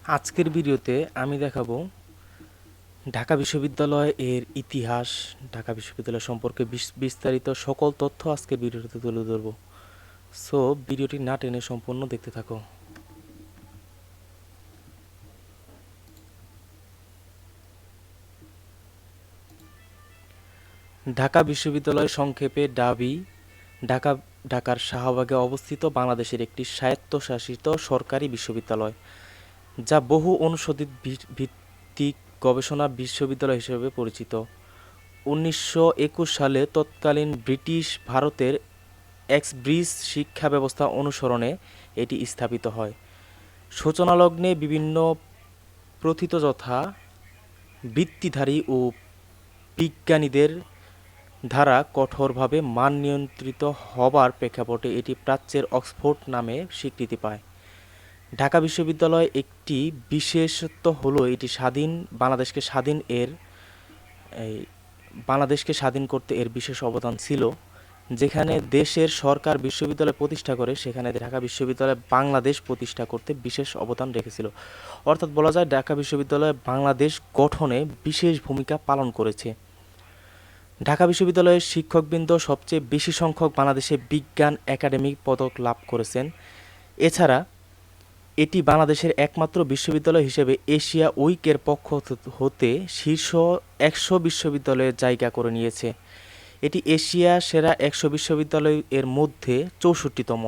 আজকের ভিডিওতে আমি দেখাবো ঢাকা বিশ্ববিদ্যালয় এর ইতিহাস, ঢাকা বিশ্ববিদ্যালয় সম্পর্কে বিস্তারিত সকল তথ্য আজকের ভিডিওতে তুলে ধরবো। সো ভিডিওটি না টেনে সম্পূর্ণ দেখতে থাকো। ঢাকা বিশ্ববিদ্যালয় সংক্ষেপে ঢাবি ঢাকা ঢাকার শাহবাগে অবস্থিত বাংলাদেশের একটি স্বায়ত্তশাসিত সরকারি বিশ্ববিদ্যালয়, যা বহু অনুষদের ভিত্তিক গবেষণা বিশ্ববিদ্যালয় হিসেবে পরিচিত। 1921 সালে তৎকালীন ব্রিটিশ ভারতের এক্সব্রিজ শিক্ষা ব্যবস্থা অনুসরণে এটি স্থাপিত হয়। সূচনালগ্নে বিভিন্ন প্রথিতযশা বৃত্তিধারী ও বিজ্ঞানীদের দ্বারা কঠোরভাবে মান নিয়ন্ত্রিত হবার প্রেক্ষাপটে এটি প্রাচ্যের অক্সফোর্ড নামে স্বীকৃতি পায়। ঢাকা বিশ্ববিদ্যালয় একটি বিশেষত্ব হলো এটি বাংলাদেশকে স্বাধীন করতে এর বিশেষ অবদান ছিল। যেখানে দেশের সরকার বিশ্ববিদ্যালয় প্রতিষ্ঠা করে, সেখানে ঢাকা বিশ্ববিদ্যালয় বাংলাদেশ প্রতিষ্ঠা করতে বিশেষ অবদান রেখেছিল। অর্থাৎ বলা যায় ঢাকা বিশ্ববিদ্যালয় বাংলাদেশ গঠনে বিশেষ ভূমিকা পালন করেছে। ঢাকা বিশ্ববিদ্যালয়ের শিক্ষকবৃন্দ সবচেয়ে বেশি সংখ্যক বাংলাদেশে বিজ্ঞান একাডেমিক পদক লাভ করেছেন। এছাড়া এটি বাংলাদেশের একমাত্র বিশ্ববিদ্যালয় হিসেবে এশিয়া উইকের পক্ষ হতে শীর্ষ 100 বিশ্ববিদ্যালয়ের জায়গা করে নিয়েছে। এটি এশিয়া সেরা 100 বিশ্ববিদ্যালয় এর মধ্যে 64তম।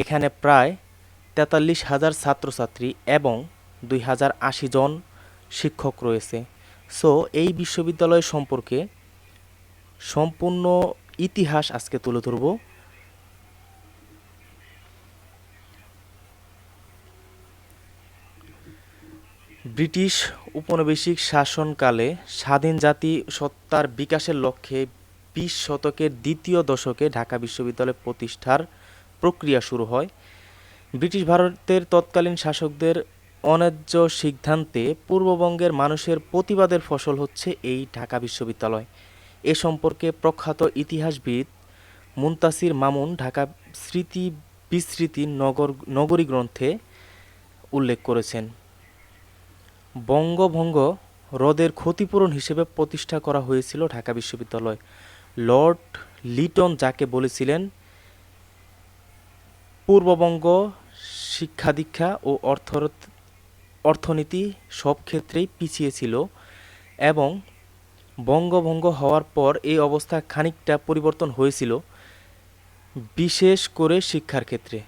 এখানে প্রায় 43,000 ছাত্রছাত্রী এবং 2,080 জন শিক্ষক রয়েছে। সো এই বিশ্ববিদ্যালয় সম্পর্কে সম্পূর্ণ ইতিহাস আজকে তুলে ধরব। ব্রিটিশ উপনিবেশিক শাসনকালে স্বাধীন জাতি সত্তার বিকাশের লক্ষ্যে 20 শতকের দ্বিতীয় দশকে ঢাকা বিশ্ববিদ্যালয় প্রতিষ্ঠার প্রক্রিয়া শুরু হয়। ব্রিটিশ ভারতের তৎকালীন শাসকদের অন্যায্য সিদ্ধান্তে পূর্ববঙ্গের মানুষের প্রতিবাদের ফসল হচ্ছে এই ঢাকা বিশ্ববিদ্যালয়। এ সম্পর্কে প্রখ্যাত ইতিহাসবিদ মুনতাসির মামুন ঢাকা স্মৃতি বিস্মৃতি নগরী গ্রন্থে উল্লেখ করেছেন। বঙ্গভঙ্গ রদের ক্ষতিপূরণ হিসেবে প্রতিষ্ঠা করা হয়েছিল ঢাকা বিশ্ববিদ্যালয়। লর্ড লিটন যাকে বলেছিলেন পূর্ববঙ্গ শিক্ষাদীক্ষা ও অর্থনীতি সব ক্ষেত্রেই পিছিয়ে ছিল এবং বঙ্গভঙ্গ হওয়ার পর এই অবস্থা খানিকটা পরিবর্তন হয়েছিল, বিশেষ করে শিক্ষার ক্ষেত্রে।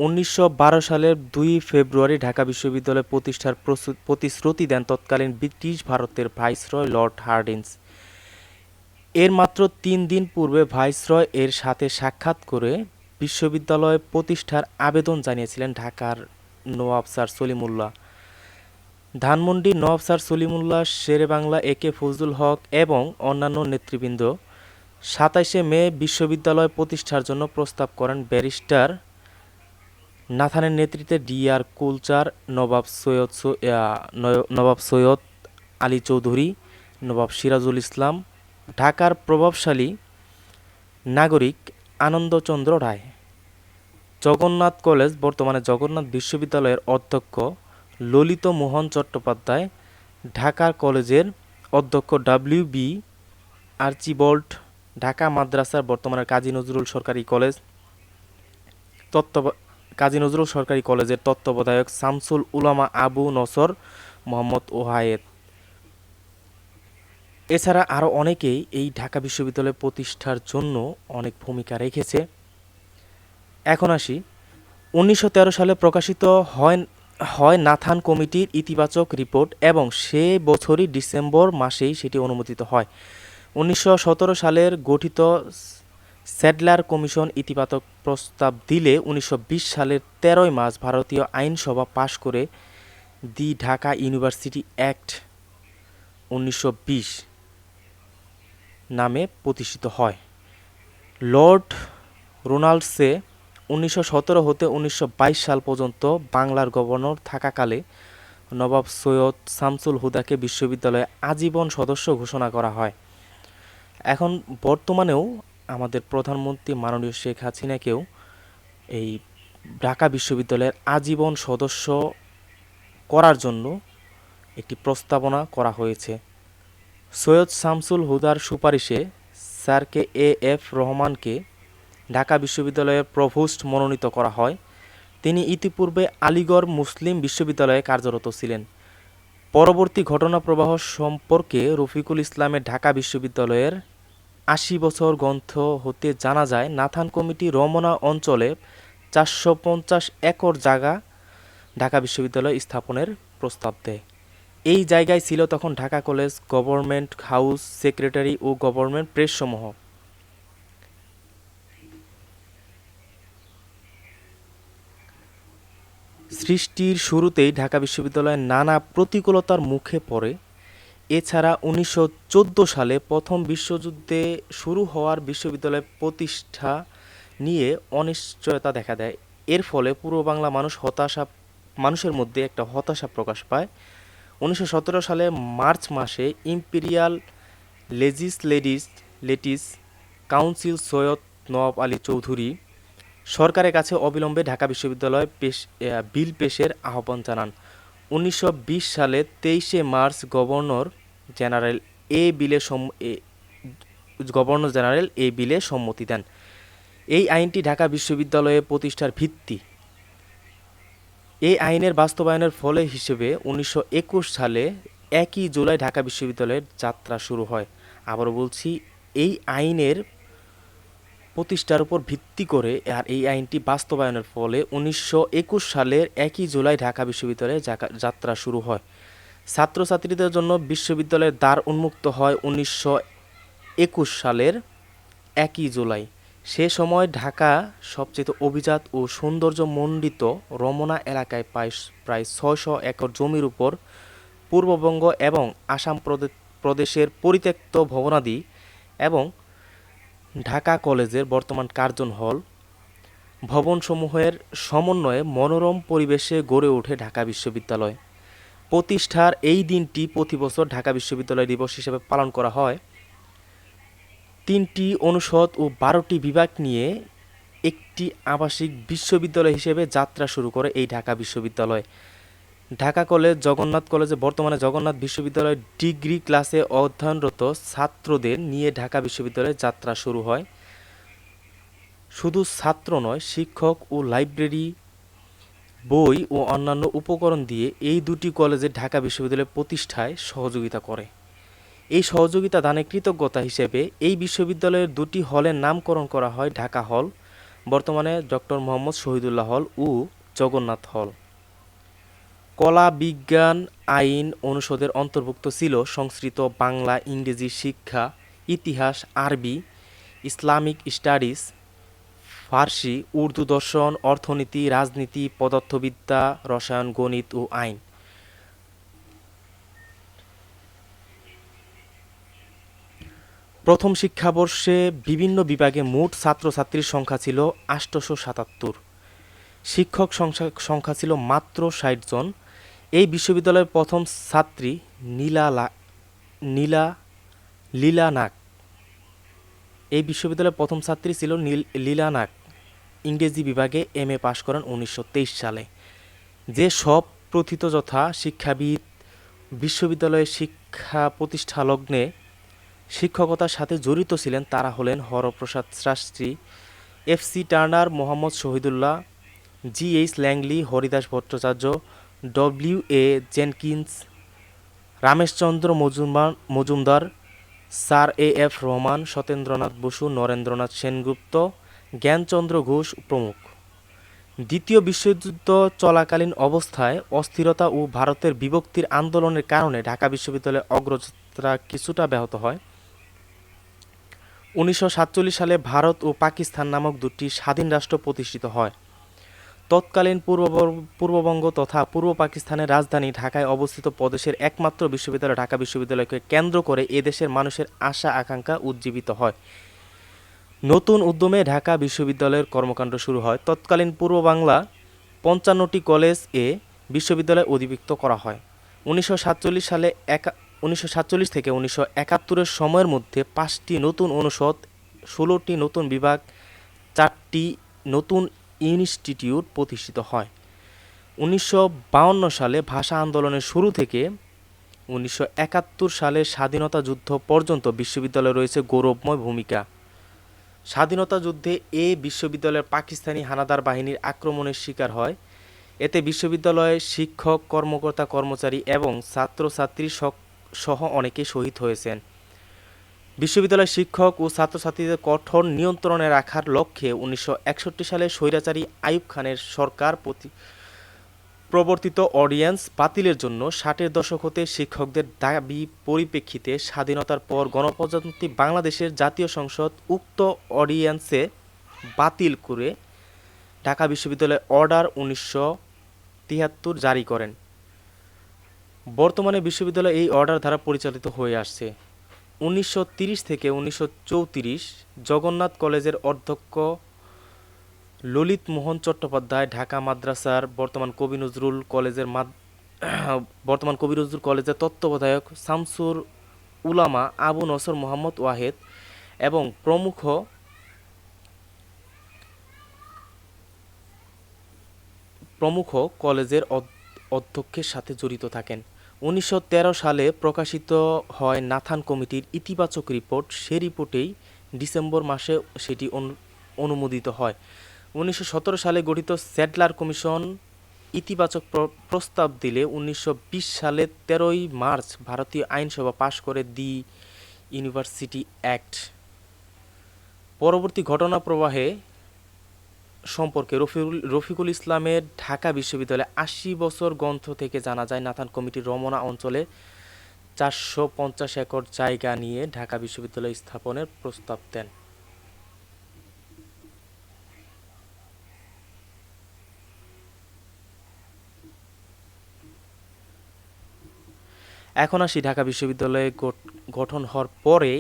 1912 সালের 2 ফেব্রুয়ারি ঢাকা বিশ্ববিদ্যালয় প্রতিষ্ঠার প্রতিশ্রুতি দেন তৎকালীন ব্রিটিশ ভারতের ভাইসরয় লর্ড হার্ডিঞ্জ। এর মাত্র 3 দিন পূর্বে ভাইসরয় এর সাথে সাক্ষাৎ করে বিশ্ববিদ্যালয় প্রতিষ্ঠার আবেদন জানিয়েছিলেন ঢাকার নওয়াব স্যার সলিমুল্লাহ। ধানমন্ডির নওয়াব স্যার সলিমুল্লাহ, শেরেবাংলা একে ফজলুল হক এবং অন্যান্য নেতৃবৃন্দ 27 মে বিশ্ববিদ্যালয় প্রতিষ্ঠার জন্য প্রস্তাব করেন। ব্যারিস্টার নাথানের নেতৃত্বে ডি.আর. কুলচার, নবাব সৈয়দ আলী চৌধুরী, নবাব সিরাজুল ইসলাম, ঢাকার প্রভাবশালী নাগরিক আনন্দচন্দ্র রায়, জগন্নাথ কলেজ বর্তমানে জগন্নাথ বিশ্ববিদ্যালয়ের অধ্যক্ষ ললিত মোহন চট্টোপাধ্যায়, ঢাকা কলেজের অধ্যক্ষ ডব্লিউ.বি. আর্চিবল্ড, ঢাকা মাদ্রাসার বর্তমানে কাজী নজরুল সরকারি কলেজের তত্ত্বাবধায়ক শামসুল উলামা আবু নসর মোহাম্মদ ওহায়েদ। এছাড়া আরও অনেকেই এই ঢাকা বিশ্ববিদ্যালয় প্রতিষ্ঠার জন্য অনেক ভূমিকা রেখেছে। এখন আসি, 1913 সালে প্রকাশিত হয় নাথান কমিটির ইতিবাচক রিপোর্ট এবং সে বছরই ডিসেম্বর মাসেই সেটি অনুমোদিত হয়। 1917 সালের গঠিত স্যাডলার কমিশন ইতিবাচক প্রস্তাব দিলে 1920 সালের 13 মার্চ ভারতীয় আইনসভা পাশ করে দি ঢাকা ইউনিভার্সিটি অ্যাক্ট 1920 নামে প্রতিষ্ঠিত হয়। লর্ড রোনাল্ডসে 1917 হতে 1922 সাল পর্যন্ত বাংলার গভর্নর থাকাকালে নবাব সৈয়দ শামসুল হুদাকে বিশ্ববিদ্যালয়ে আজীবন সদস্য ঘোষণা করা হয়। এখন বর্তমানেও আমাদের প্রধানমন্ত্রী মাননীয় শেখ হাসিনাকেও এই ঢাকা বিশ্ববিদ্যালয়ের আজীবন সদস্য করার জন্য একটি প্রস্তাবনা করা হয়েছে। সৈয়দ শামসুল হুদার সুপারিশে স্যার কে এ এফ রহমানকে ঢাকা বিশ্ববিদ্যালয়ের প্রভোস্ট মনোনীত করা হয়। তিনি ইতিপূর্বে আলিগড় মুসলিম বিশ্ববিদ্যালয়ে কার্যরত ছিলেন। পরবর্তী ঘটনাপ্রবাহ সম্পর্কে রফিকুল ইসলামের ঢাকা বিশ্ববিদ্যালয়ের ৮০ বছর গ্রন্থ হতে জানা যায়, নাথান কমিটি রমনা অঞ্চলে ৪৫০ একর জায়গা ঢাকা বিশ্ববিদ্যালয় স্থাপনের প্রস্তাব দেয়। এই জায়গায় ছিল তখন Dhaka college, government house, secretary ও গভর্নমেন্ট প্রেসসমূহ। সৃষ্টির শুরুতেই ঢাকা বিশ্ববিদ্যালয় নানা প্রতিকূলতার মুখে পড়ে। এছাড়া ১৯১৪ সালে প্রথম বিশ্বযুদ্ধে শুরু হওয়ার বিশ্ববিদ্যালয় প্রতিষ্ঠা নিয়ে অনিশ্চয়তা দেখা দেয়। এর ফলে পূর্ব বাংলা মানুষের মধ্যে একটা হতাশা প্রকাশ পায়। ১৯১৭ সালে মার্চ মাসে imperial legislative council Syed Nawab Ali Chowdhury সরকারের কাছে অবিলম্বে ঢাকা বিশ্ববিদ্যালয় বিল পেশের আহ্বান জানান। ১৯২০ সালে ২৩শে মার্চ গভর্নর জেনারেল এই বিলে সম্মতি দেন। এই আইনটি ঢাকা বিশ্ববিদ্যালয়ে প্রতিষ্ঠার ভিত্তি। এই আইনের বাস্তবায়নের ফলে হিসেবে ১৯২১ সালে ১ জুলাই ঢাকা বিশ্ববিদ্যালয়ের যাত্রা শুরু হয়। আবারও বলছি, এই আইনের প্রতিষ্ঠার উপর ভিত্তি করে আর এই আইনটি বাস্তবায়নের ফলে ১৯২১ সালের ১ জুলাই ঢাকা বিশ্ববিদ্যালয়ে যাত্রা শুরু হয়। ছাত্রছাত্রীদের জন্য বিশ্ববিদ্যালয়ের দ্বার উন্মুক্ত হয় ১৯২১ সালের ১ জুলাই। সে সময় ঢাকা সবচেয়ে অভিজাত ও সৌন্দর্যমণ্ডিত রমনা এলাকায় প্রায় ৬০০ একর জমির উপর পূর্ববঙ্গ এবং আসাম প্রদেশের পরিত্যক্ত ভবনাদি এবং ঢাকা কলেজের বর্তমান কার্জন হল ভবনসমূহের সমন্বয়ে মনোরম পরিবেশে গড়ে ওঠে ঢাকা বিশ্ববিদ্যালয়। প্রতিষ্ঠার এই দিনটি প্রতি বছর ঢাকা বিশ্ববিদ্যালয় দিবস হিসেবে পালন করা হয়। ৩টি অনুষদ ও ১২টি বিভাগ নিয়ে একটি আবাসিক বিশ্ববিদ্যালয় হিসেবে যাত্রা শুরু করে এই ঢাকা বিশ্ববিদ্যালয়। ঢাকা কলেজ, জগন্নাথ কলেজে বর্তমানে জগন্নাথ বিশ্ববিদ্যালয় ডিগ্রি ক্লাসে অধ্যয়নরত ছাত্রদের নিয়ে ঢাকা বিশ্ববিদ্যালয়ের যাত্রা শুরু হয়। শুধু ছাত্র নয়, শিক্ষক ও লাইব্রেরি, বই ও অন্যান্য উপকরণ দিয়ে এই দুটি কলেজে ঢাকা বিশ্ববিদ্যালয় প্রতিষ্ঠায় সহযোগিতা করে। এই সহযোগিতা দানে কৃতজ্ঞতা হিসেবে এই বিশ্ববিদ্যালয়ের দুটি হলের নামকরণ করা হয় ঢাকা হল, বর্তমানে ডক্টর মোহাম্মদ শহীদুল্লাহ হল ও জগন্নাথ হল। কলা, বিজ্ঞান, আইন অনুষদের অন্তর্ভুক্ত ছিল সংস্কৃত, বাংলা, ইংরেজি শিক্ষা, ইতিহাস, আরবি, ইসলামিক স্টাডিজ, ফার্সি, উর্দু, দর্শন, অর্থনীতি, রাজনীতি, পদার্থবিদ্যা, রসায়ন, গণিত ও আইন। প্রথম শিক্ষাবর্ষে বিভিন্ন বিভাগে মোট ছাত্রছাত্রীর সংখ্যা ছিল ৮৭৭। শিক্ষক সংখ্যা ছিল মাত্র ৬০ জন। এই বিশ্ববিদ্যালয়ের প্রথম ছাত্রী লীলা নাগ। এই বিশ্ববিদ্যালয়ের প্রথম ছাত্রী ছিল লীলা নাগ। ইংরেজি বিভাগে MA পাশ করেন ১৯২৩ সালে। যে সব প্রথিতযথা শিক্ষাবিদ বিশ্ববিদ্যালয়ের শিক্ষা প্রতিষ্ঠা লগ্নে শিক্ষকতার সাথে জড়িত ছিলেন তারা হলেন Haraprasad Shastri, FC Turner, Mohammad Shahidullah, GH Langley, Haridas Bhattacharya, WA Jenkins, Rameshchandra Majumdar, sir AF Rahman, Satyendranath Bose, Narendranath Sengupta, Jnanchandra Ghosh প্রমুখ। দ্বিতীয় বিশ্বযুদ্ধ চলাকালীন অবস্থায় অস্থিরতা ও ভারতের বিভক্তির আন্দোলনের কারণে ঢাকা বিশ্ববিদ্যালয়ের অগ্রযাত্রা কিছুটা ব্যাহত হয়। ১৯৪৭ সালে ভারত ও পাকিস্তান নামক দুটি স্বাধীন রাষ্ট্র প্রতিষ্ঠিত হয়। তৎকালীন পূর্ববঙ্গ তথা পূর্ব পাকিস্তানের রাজধানী ঢাকায় অবস্থিত প্রদেশের একমাত্র বিশ্ববিদ্যালয় ঢাকা বিশ্ববিদ্যালয়কে কেন্দ্র করে এদেশের মানুষের আশা আকাঙ্ক্ষা উজ্জীবিত হয়। নতুন উদ্যমে ঢাকা বিশ্ববিদ্যালয়ের কর্মকাণ্ড শুরু হয়। তৎকালীন পূর্ব বাংলা ৫৫টি কলেজ এ বিশ্ববিদ্যালয় অধিভুক্ত করা হয়। ১৯৪৭ থেকে ১৯৭১ সময়ের মধ্যে ৫টি নতুন অনুষদ, ১৬টি নতুন বিভাগ, ৪টি নতুন ইনস্টিটিউট প্রতিষ্ঠিত হয়। 1952 সালে ভাষা আন্দোলনের শুরু থেকে 1971 সালে স্বাধীনতা যুদ্ধ পর্যন্ত বিশ্ববিদ্যালয়ে রয়েছে গৌরবময় ভূমিকা। স্বাধীনতা যুদ্ধে এ বিশ্ববিদ্যালয়ের পাকিস্তানি হানাদার বাহিনীর আক্রমণের শিকার হয়। এতে বিশ্ববিদ্যালয়ের শিক্ষক, কর্মকর্তা, কর্মচারী এবং ছাত্রছাত্রী সহ অনেকে শহীদ হয়েছেন। বিশ্ববিদ্যালয়ের শিক্ষক ও ছাত্রছাত্রীদের কঠোর নিয়ন্ত্রণে রাখার লক্ষ্যে 1961 সালে স্বৈরাচারী আইয়ুব খানের সরকার প্রবর্তিত অর্ডিন্যান্স বাতিলের জন্য 60-এর দশক হতে শিক্ষকদের দাবি পরিপ্রেক্ষিতে স্বাধীনতার পর গণপ্রজাতন্ত্রী বাংলাদেশের জাতীয় সংসদ উক্ত অর্ডিন্যান্সে বাতিল করে ঢাকা বিশ্ববিদ্যালয় অর্ডার 1973 জারি করেন। বর্তমানে বিশ্ববিদ্যালয় এই অর্ডার দ্বারা পরিচালিত হয়ে আসছে। 1930 থেকে 1934 জগন্নাথ কলেজের অধ্যক্ষ ললিত মোহন চট্টোপাধ্যায়, ঢাকা মাদ্রাসার বর্তমান কবি নজরুল কলেজের তত্ত্বাবধায়ক শামসুর উলামা আবু নসর মোহাম্মদ ওয়াহেদ এবং প্রমুখ কলেজের অধ্যক্ষের সাথে জড়িত থাকেন। 1913 সালে প্রকাশিত হয় নাথান কমিটির ইতিবাচক রিপোর্ট। সে রিপোর্টেই ডিসেম্বর মাসে সেটি অনুমোদিত হয়। 1917 সালে গঠিত স্যাডলার কমিশন ইতিবাচক প্রস্তাব দিলে 1920 সালে 13ই মার্চ ভারতীয় আইনসভা পাশ করে দি ইউনিভার্সিটি অ্যাক্ট। পরবর্তী ঘটনা প্রবাহে সম্পর্কে রফিকুল ইসলামের ঢাকা বিশ্ববিদ্যালয়ে 80 বছর গ্রন্থ থেকে জানা যায়, নাথান কমিটি রমনা অঞ্চলে 450 একর জায়গা নিয়ে ঢাকা বিশ্ববিদ্যালয় স্থাপনের প্রস্তাব দেন। এখন আসি ঢাকা বিশ্ববিদ্যালয়ে গঠন হওয়ার পরে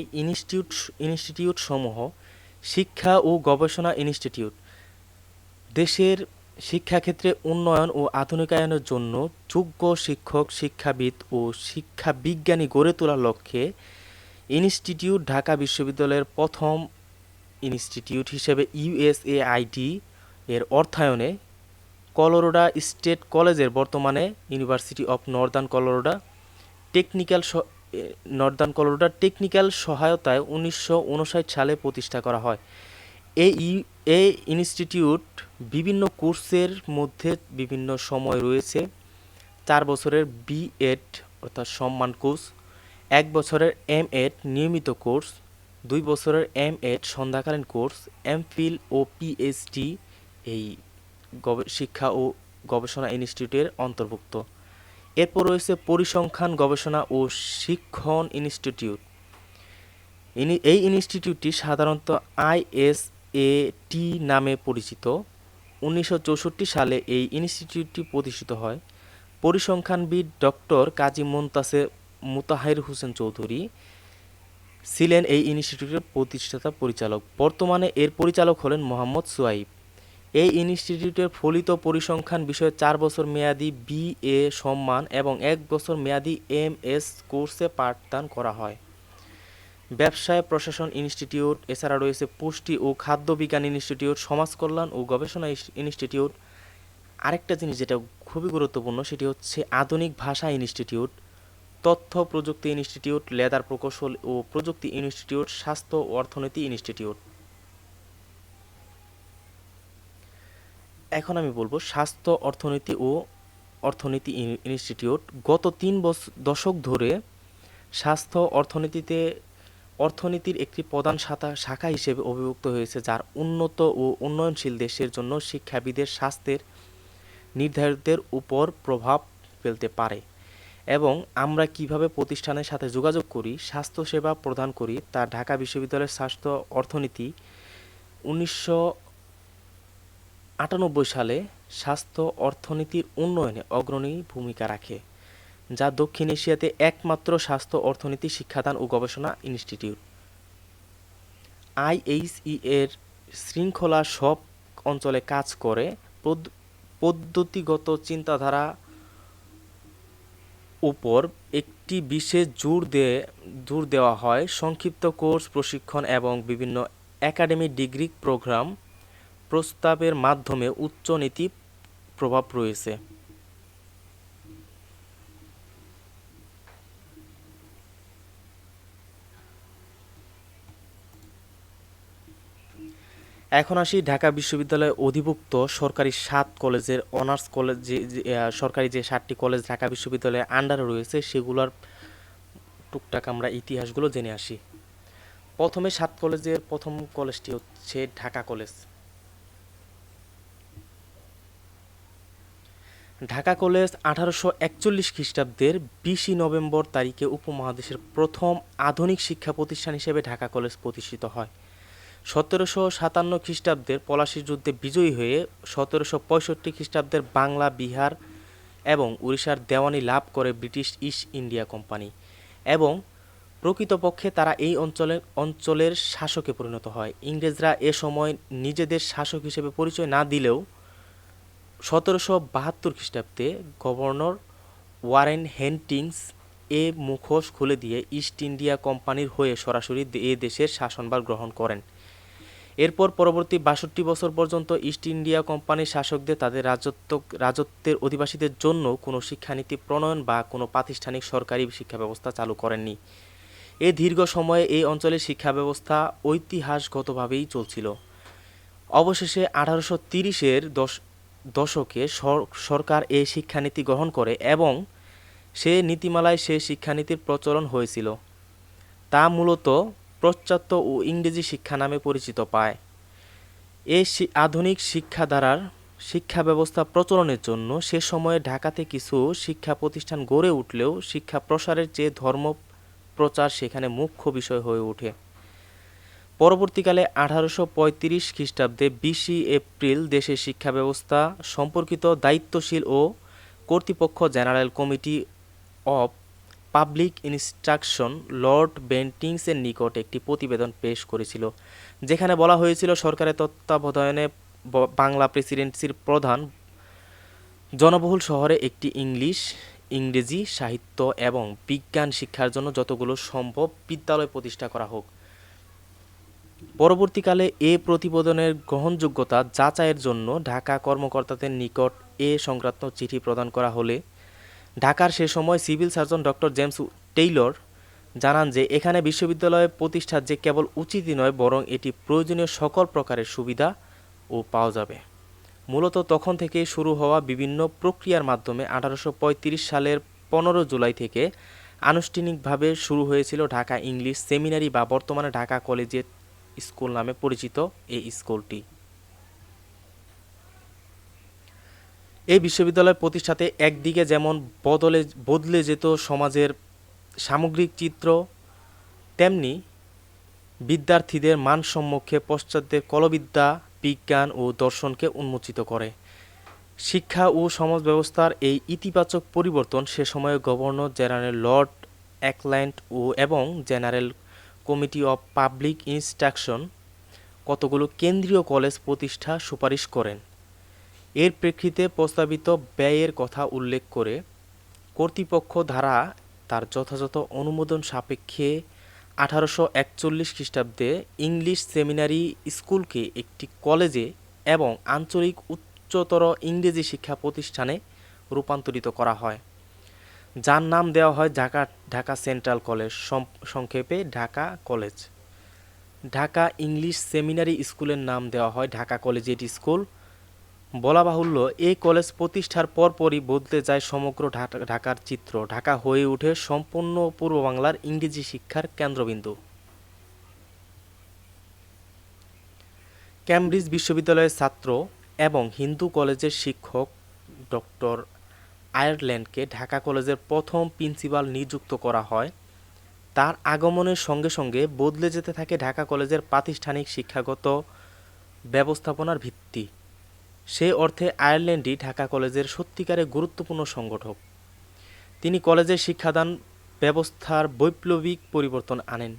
ইনস্টিটিউট সমূহ শিক্ষা ও গবেষণা ইনস্টিটিউট। দেশের শিক্ষাক্ষেত্রে উন্নয়ন ও আধুনিকায়নের জন্য যোগ্য শিক্ষক, শিক্ষাবিদ ও শিক্ষাবিজ্ঞানী গড়ে তোলার লক্ষ্যে ইনস্টিটিউট ঢাকা বিশ্ববিদ্যালয়ের প্রথম ইনস্টিটিউট হিসেবে ইউএসএআইডি এর অর্থায়নে কলোরাডো স্টেট কলেজের, বর্তমানে university of Northern Colorado technical সহায়তায় 1959 সালে প্রতিষ্ঠা করা হয়। এই ইনস্টিটিউট বিভিন্ন কোর্সের মধ্যে বিভিন্ন সময় রয়েছে। 4 বছরের বিএড অর্থাৎ সম্মান কোর্স, 1 বছরের এমএড নিয়মিত কোর্স, 2 বছরের এমএড সন্ধ্যাকালীন কোর্স, এমফিল ও পিএইচডি এই শিক্ষা ও গবেষণা ইনস্টিটিউটের অন্তর্ভুক্ত। এরপর রয়েছে পরিসংখ্যান গবেষণা ও শিক্ষণ ইনস্টিটিউট। এই ইনস্টিটিউটটি সাধারণত আইএসএটি নামে পরিচিত। 1964 সালে এই ইনস্টিটিউটটি প্রতিষ্ঠিত হয়। পরিসংখ্যানবিদ ডক্টর কাজী মোতাহের হোসেন চৌধুরী ছিলেন এই ইনস্টিটিউটের প্রতিষ্ঠাতা পরিচালক। বর্তমানে এর পরিচালক হলেন মোহাম্মদ সোয়াইব। এই ইনস্টিটিউটের ফলিত পরিসংখ্যান বিষয়ে 4 বছর মেয়াদী বিএ সম্মান এবং 1 বছর মেয়াদী এমএস কোর্সে পাঠদান করা হয়। ব্যবসায় প্রশাসন ইনস্টিটিউট, এছাড়া রয়েছে পুষ্টি ও খাদ্য বিজ্ঞান ইনস্টিটিউট, সমাজ কল্যাণ ও গবেষণা ইনস্টিটিউট। আরেকটা জিনিস যেটা খুবই গুরুত্বপূর্ণ সেটি হচ্ছে আধুনিক ভাষা ইনস্টিটিউট, তথ্য প্রযুক্তি ইনস্টিটিউট, লেদার প্রকৌশল ও প্রযুক্তি ইনস্টিটিউট, স্বাস্থ্য ও অর্থনীতি ইনস্টিটিউট। এখন আমি বলবো স্বাস্থ্য অর্থনীতি ইনস্টিটিউট। গত 3 দশক ধরে স্বাস্থ্য অর্থনীতির একটি প্রধান শাখা হিসেবে অভিভুক্ত হয়েছে, যার উন্নত ও উন্নয়নশীল দেশের জন্য শিক্ষাবিদের স্বাস্থ্যের নির্ধারিতের উপর প্রভাব ফেলতে পারে এবং আমরা কিভাবে প্রতিষ্ঠানের সাথে যোগাযোগ করি, স্বাস্থ্যসেবা প্রদান করি, তা ঢাকা বিশ্ববিদ্যালয়ের স্বাস্থ্য অর্থনীতি 1998 সালে স্বাস্থ্য অর্থনীতির উন্নয়নে অগ্রণী ভূমিকা রাখে, যা দক্ষিণ এশিয়াতে একমাত্র স্বাস্থ্য অর্থনীতি শিক্ষাদান ও গবেষণা ইনস্টিটিউট। আইএইচই এর শৃঙ্খলা সব অঞ্চলে কাজ করে। পদ্ধতিগত চিন্তাধারা উপর একটি বিশেষ জোর দেওয়া হয়। সংক্ষিপ্ত কোর্স, প্রশিক্ষণ এবং বিভিন্ন একাডেমিক ডিগ্রি প্রোগ্রাম প্রস্তাবের মাধ্যমে উচ্চ নীতি প্রভাব রয়েছে। এখন আসি ঢাকা বিশ্ববিদ্যালয়ে অধিভুক্ত সরকারি 7 কলেজের অনার্স কলেজ সরকারি যে 7টি কলেজ ঢাকা বিশ্ববিদ্যালয়ের আন্ডারে রয়েছে সেগুলোর টুকটাক আমরা ইতিহাসগুলো জেনে আসি। প্রথমে 7 কলেজের প্রথম কলেজটি হচ্ছে ঢাকা কলেজ। ঢাকা কলেজ 1841 খ্রিস্টাব্দের 20 নভেম্বর তারিখে উপমহাদেশের প্রথম আধুনিক শিক্ষা প্রতিষ্ঠান হিসেবে ঢাকা কলেজ প্রতিষ্ঠিত হয়। 1757 খ্রিস্টাব্দের পলাশীর যুদ্ধে বিজয়ী হয়ে 1765 খ্রিস্টাব্দের বাংলা, বিহার এবং উড়িষ্যার দেওয়ানি লাভ করে ব্রিটিশ ইস্ট ইন্ডিয়া কোম্পানি এবং প্রকৃতপক্ষে তারা এই অঞ্চলের শাসকে পরিণত হয়। ইংরেজরা এ সময় নিজেদের শাসক হিসেবে পরিচয় না দিলেও 1772 খ্রিস্টাব্দে গভর্নর ওয়ারেন হেস্টিংস এ মুখোশ খুলে দিয়ে ইস্ট ইন্ডিয়া কোম্পানির হয়ে সরাসরি এ দেশের শাসনভার গ্রহণ করেন। এরপর পরবর্তী 62 বছর পর্যন্ত ইস্ট ইন্ডিয়া কোম্পানির শাসকদের তাদের রাজত্বের অধিবাসীদের জন্য কোনো শিক্ষানীতি প্রণয়ন বা কোনো প্রাতিষ্ঠানিক সরকারি শিক্ষা ব্যবস্থা চালু করেননি। এই দীর্ঘ সময়ে এই অঞ্চলের শিক্ষা ব্যবস্থা ঐতিহাসগতভাবেই চলছিল। অবশেষে 1830-এর দশকে সরকার এই শিক্ষানীতি গ্রহণ করে এবং সে নীতিমালায় সে শিক্ষানীতির প্রচলন হয়েছিল। তা মূলত পাশ্চাত্য ও ইংরেজি শিক্ষা নামে পরিচিত পায়। এই আধুনিক শিক্ষাধারার শিক্ষা ব্যবস্থা প্রচলনের জন্য সে সময়ে ঢাকাতে কিছু শিক্ষা প্রতিষ্ঠান গড়ে উঠলেও শিক্ষা প্রসারের চেয়ে ধর্ম প্রচার সেখানে মুখ্য বিষয় হয়ে ওঠে। পরবর্তীকালে 1835 খ্রিস্টাব্দে 20 এপ্রিল দেশের শিক্ষা ব্যবস্থা সম্পর্কিত দায়িত্বশীল ও কর্তৃপক্ষ general committee of public instruction lord বেন্টিংসের নিকট একটি প্রতিবেদন পেশ করেছিল, যেখানে বলা হয়েছিল সরকারের তত্ত্বাবধানে বাংলা প্রেসিডেন্সির প্রধান জনবহুল শহরে একটি ইংরেজি সাহিত্য এবং বিজ্ঞান শিক্ষার জন্য যতগুলো সম্ভব বিদ্যালয় প্রতিষ্ঠা করা হোক। পরবর্তীকালে এ প্রতিবেদনের গ্রহণযোগ্যতা যাচাইয়ের জন্য ঢাকা কর্মকর্তাদের নিকট এ সংক্রান্ত চিঠি প্রদান করা হলে ঢাকার সে সময় civil surgeon doctor James Taylor জানান যে এখানে বিশ্ববিদ্যালয় প্রতিষ্ঠা যে কেবল উচিতই নয় বরং এটি প্রয়োজনীয় সকল প্রকারের সুবিধা ও পাওয়া যাবে। মূলত তখন থেকেই শুরু হওয়া বিভিন্ন প্রক্রিয়ার মাধ্যমে 1835 সালের 15 জুলাই থেকে আনুষ্ঠানিকভাবে শুরু হয়েছিল ঢাকা ইংলিশ সেমিনারি বা বর্তমানে ঢাকা কলেজিয়েট স্কুল নামে পরিচিত এই স্কুলটি। এই বিশ্ববিদ্যালয় প্রতিষ্ঠাতে একদিকে যেমন বদলে যেত সমাজের সামগ্রিক চিত্র, তেমনি বিদ্যার্থীদের মানসম্মুখে পাশ্চাত্যের কলবিদ্যা, বিজ্ঞান ও দর্শনকে উন্মোচিত করে। শিক্ষা ও সমাজ ব্যবস্থার এই ইতিবাচক পরিবর্তন সে সময়ে গভর্নর জেনারেল লর্ড অ্যাকল্যান্ড এবং general committee of public instruction কতগুলো কেন্দ্রীয় কলেজ প্রতিষ্ঠা সুপারিশ করেন। এর প্রেক্ষিতে প্রস্তাবিত ব্যয়ের কথা উল্লেখ করে কর্তৃপক্ষ দ্বারা তার যথাযথ অনুমোদন সাপেক্ষে 1841 খ্রিস্টাব্দে ইংলিশ সেমিনারি স্কুলকে একটি কলেজে এবং আঞ্চলিক উচ্চতর ইংরেজি শিক্ষা প্রতিষ্ঠানে রূপান্তরিত করা হয়, যার নাম দেওয়া হয় ঢাকা সেন্ট্রাল কলেজ, সংক্ষেপে Dhaka college. Dhaka English seminary স্কুলের নাম দেওয়া হয় ঢাকা কলেজিয়েট স্কুল। বলা বাহুল্য, এই কলেজ প্রতিষ্ঠার পরপরই বদলে যায় সমগ্র ঢাকার চিত্র। ঢাকা হয়ে ওঠে সম্পূর্ণ পূর্ব বাংলার ইংরেজি শিক্ষার কেন্দ্রবিন্দু। কেমব্রিজ বিশ্ববিদ্যালয়ের ছাত্র এবং হিন্দু কলেজের শিক্ষক ডক্টর আয়ারল্যান্ডকে ঢাকা কলেজের প্রথম প্রিন্সিপাল নিযুক্ত করা হয়। তার আগমনের সঙ্গে সঙ্গে বদলে যেতে থাকে ঢাকা কলেজের প্রাতিষ্ঠানিক শিক্ষাগত ব্যবস্থাপনার ভিত্তি। সে অর্থে আয়ারল্যান্ডই ঢাকা কলেজের সত্যিকারের গুরুত্বপূর্ণ সংগঠক। তিনি কলেজের শিক্ষাদান ব্যবস্থার বৈপ্লবিক পরিবর্তন আনেন।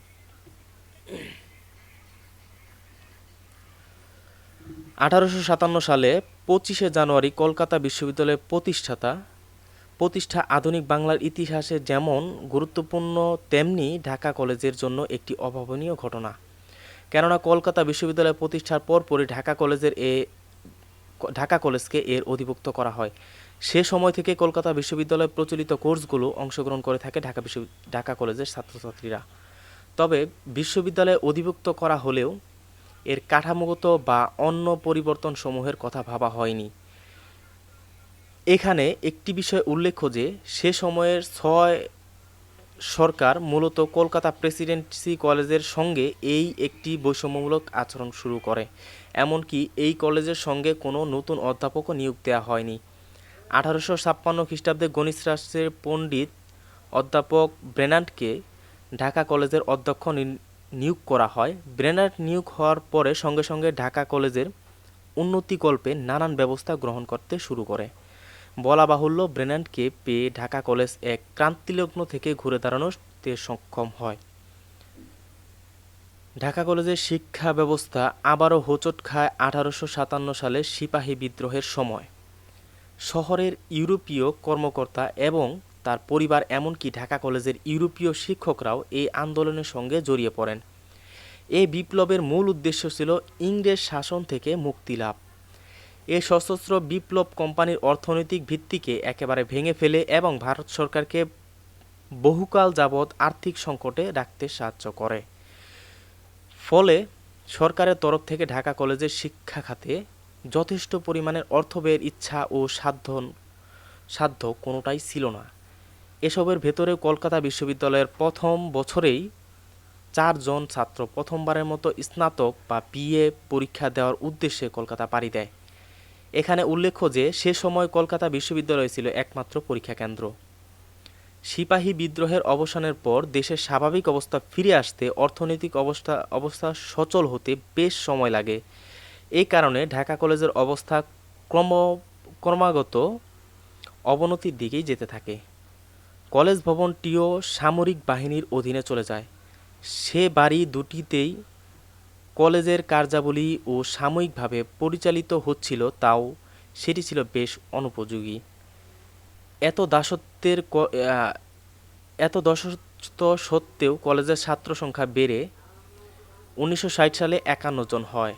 1857 সালে 25 জানুয়ারি কলকাতা বিশ্ববিদ্যালয়ের প্রতিষ্ঠা আধুনিক বাংলার ইতিহাসে যেমন গুরুত্বপূর্ণ তেমনি ঢাকা কলেজের জন্য একটি অভাবনীয় ঘটনা। কেননা কলকাতা বিশ্ববিদ্যালয় প্রতিষ্ঠার পরপরই ঢাকা কলেজকে এর অধিভুক্ত করা হয়। সে সময় থেকে কলকাতা বিশ্ববিদ্যালয়ে প্রচলিত কোর্সগুলো অংশগ্রহণ করে থাকে ঢাকা কলেজের ছাত্রছাত্রীরা। তবে বিশ্ববিদ্যালয়ে অধিভুক্ত করা হলেও এর কাঠামোগত বা অন্য পরিবর্তনসমূহের কথা ভাবা হয়নি। এখানে একটি বিষয় উল্লেখ্য যে সে সময়ের ৬ সরকার মূলত কলকাতা প্রেসিডেন্সি কলেজের সঙ্গে একটি বৈষম্যমূলক আচরণ শুরু করে। এমনকি এই কলেজের সঙ্গে কোনো নতুন অধ্যাপকও নিয়োগ দেওয়া হয়নি। ১৮৫৬ খ্রিস্টাব্দে গণিতশাস্ত্রের পণ্ডিত অধ্যাপক ব্রেনান্টকে ঢাকা কলেজের অধ্যক্ষ নিয়োগ করা হয়। ব্রেনান্ট নিয়োগ হওয়ার পরে সঙ্গে সঙ্গে ঢাকা কলেজের উন্নতিকল্পে নানান ব্যবস্থা গ্রহণ করতে শুরু করে। বলা বাহুল্য, ব্রেনান্টকে পেয়ে ঢাকা কলেজ এক ক্রান্তিলগ্ন থেকে ঘুরে দাঁড়ানোতে সক্ষম হয়। ঢাকা কলেজের শিক্ষা ব্যবস্থা আবারও হোঁচট খায় ১৮৫৭ সালে সিপাহী বিদ্রোহের সময়। শহরের ইউরোপীয় কর্মকর্তা এবং তার পরিবার এমনকি ঢাকা কলেজের ইউরোপীয় শিক্ষকরাও এই আন্দোলনের সঙ্গে জড়িয়ে পড়েন। এই বিপ্লবের মূল উদ্দেশ্য ছিল ইংরেজ শাসন থেকে মুক্তি লাভ। এই সশস্ত্র বিপ্লব কোম্পানির অর্থনৈতিক ভিত্তিকে একেবারে ভেঙে ফেলে এবং ভারত সরকারকে বহুকাল যাবৎ আর্থিক সংকটে রাখতে সাহায্য করে। ফলে সরকারের তরফ থেকে ঢাকা কলেজের শিক্ষা খাতে যথেষ্ট পরিমাণের অর্থ ব্যয়ের ইচ্ছা ও সাধ্য কোনোটাই ছিল না। এসবের ভেতরে কলকাতা বিশ্ববিদ্যালয়ের প্রথম বছরেই ৪ জন ছাত্র প্রথমবারের মতো স্নাতক বা বিএ পরীক্ষা দেওয়ার উদ্দেশ্যে কলকাতা পাড়ি দেয়। এখানে উল্লেখ্য যে সে সময় কলকাতা বিশ্ববিদ্যালয় ছিল একমাত্র পরীক্ষা কেন্দ্র। সিপাহী বিদ্রোহের অবসানের পর দেশের স্বাভাবিক অবস্থা ফিরে আসতে অর্থনৈতিক অবস্থা সচল হতে বেশ সময় লাগে। এই কারণে ঢাকা কলেজের অবস্থা ক্রমাগত অবনতির দিকেই যেতে থাকে। কলেজ ভবনটিও সামরিক বাহিনীর অধীনে চলে যায়। সে বাড়ি দুটিতেই কলেজের কার্যাবলী ও সাময়িকভাবে পরিচালিত হচ্ছিল, তাও সেটি ছিল বেশ অনুপযোগী। এত দাসত্ব সত্ত্বেও কলেজের ছাত্র সংখ্যা বেড়ে ১৯৬০ সালে ৫১ জন হয়।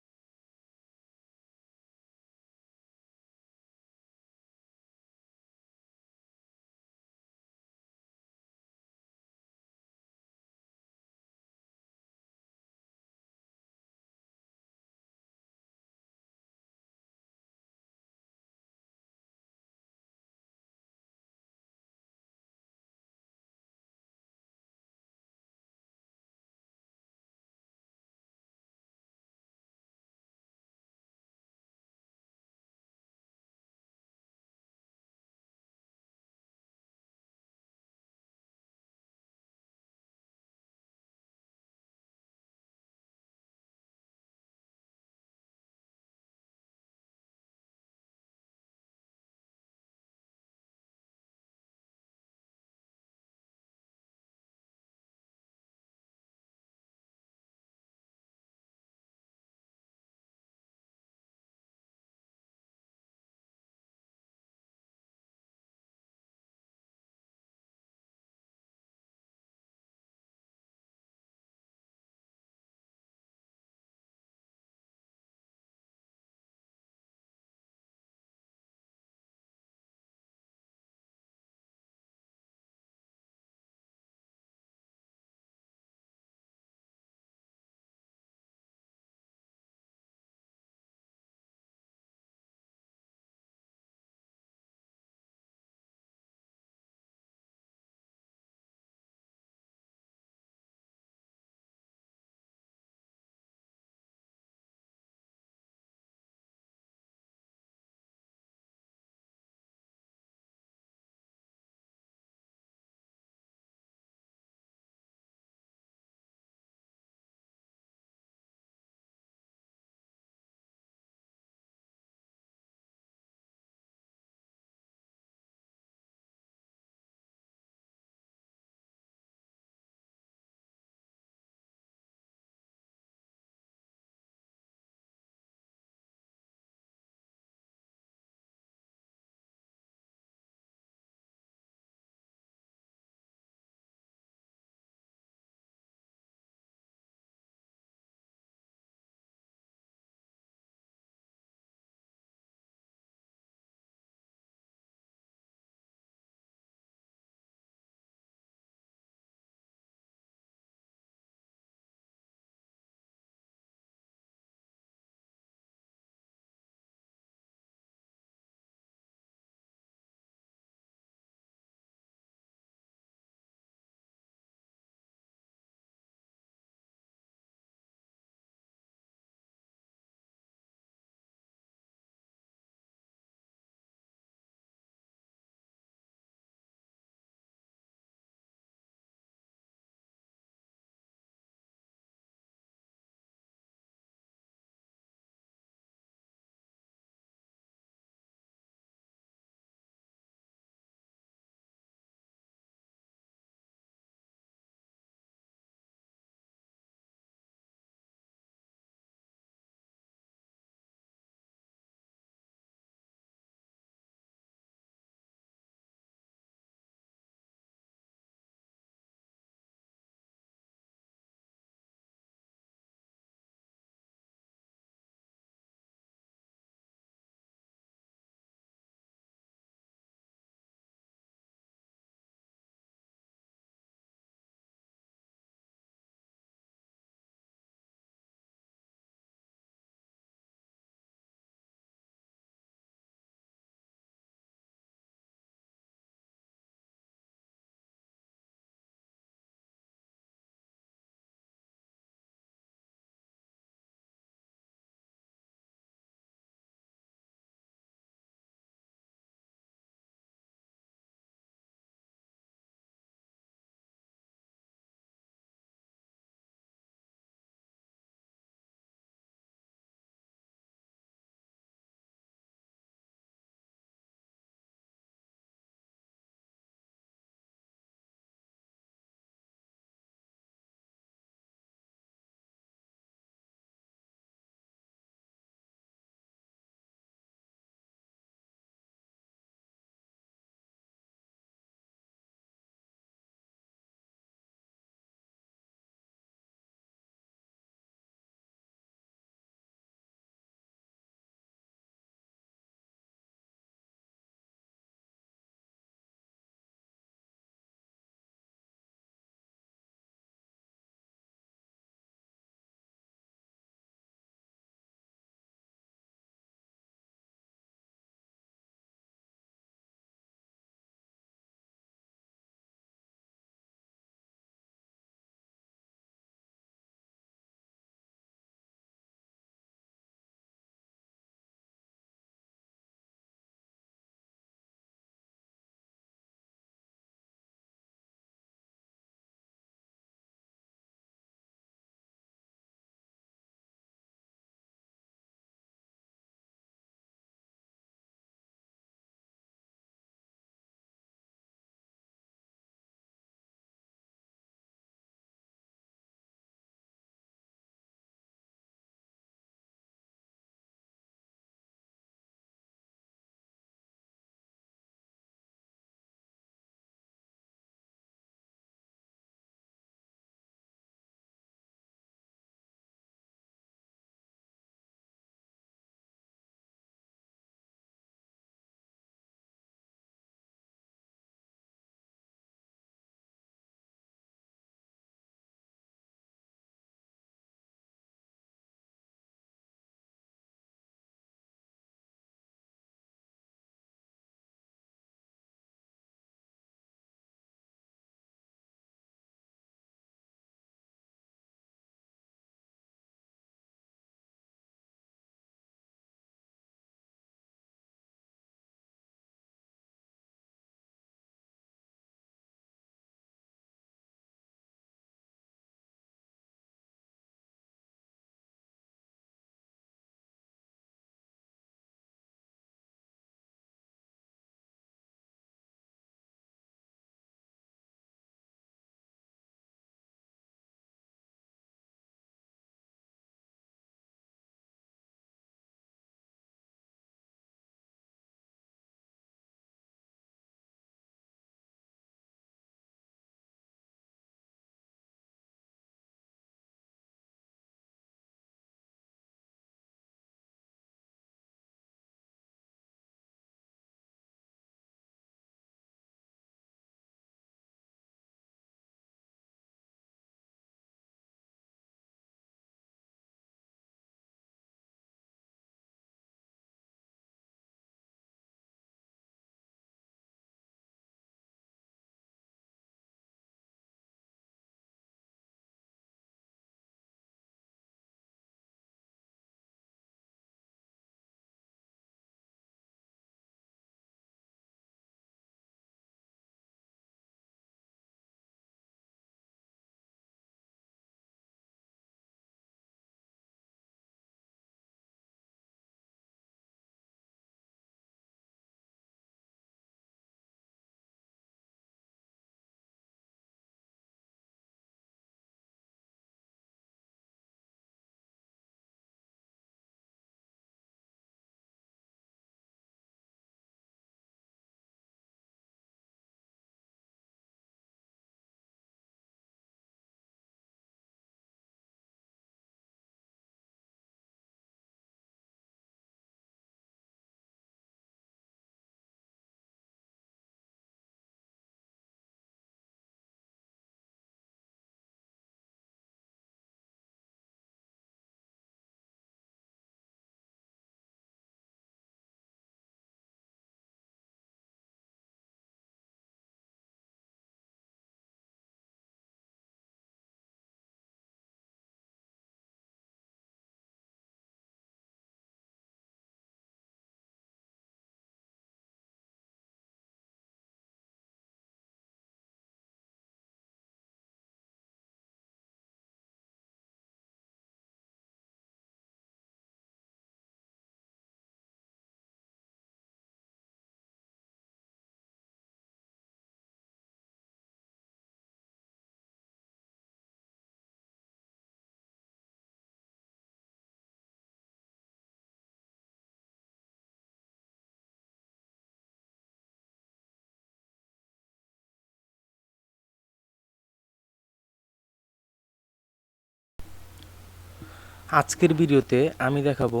আজকের ভিডিওতে আমি দেখাবো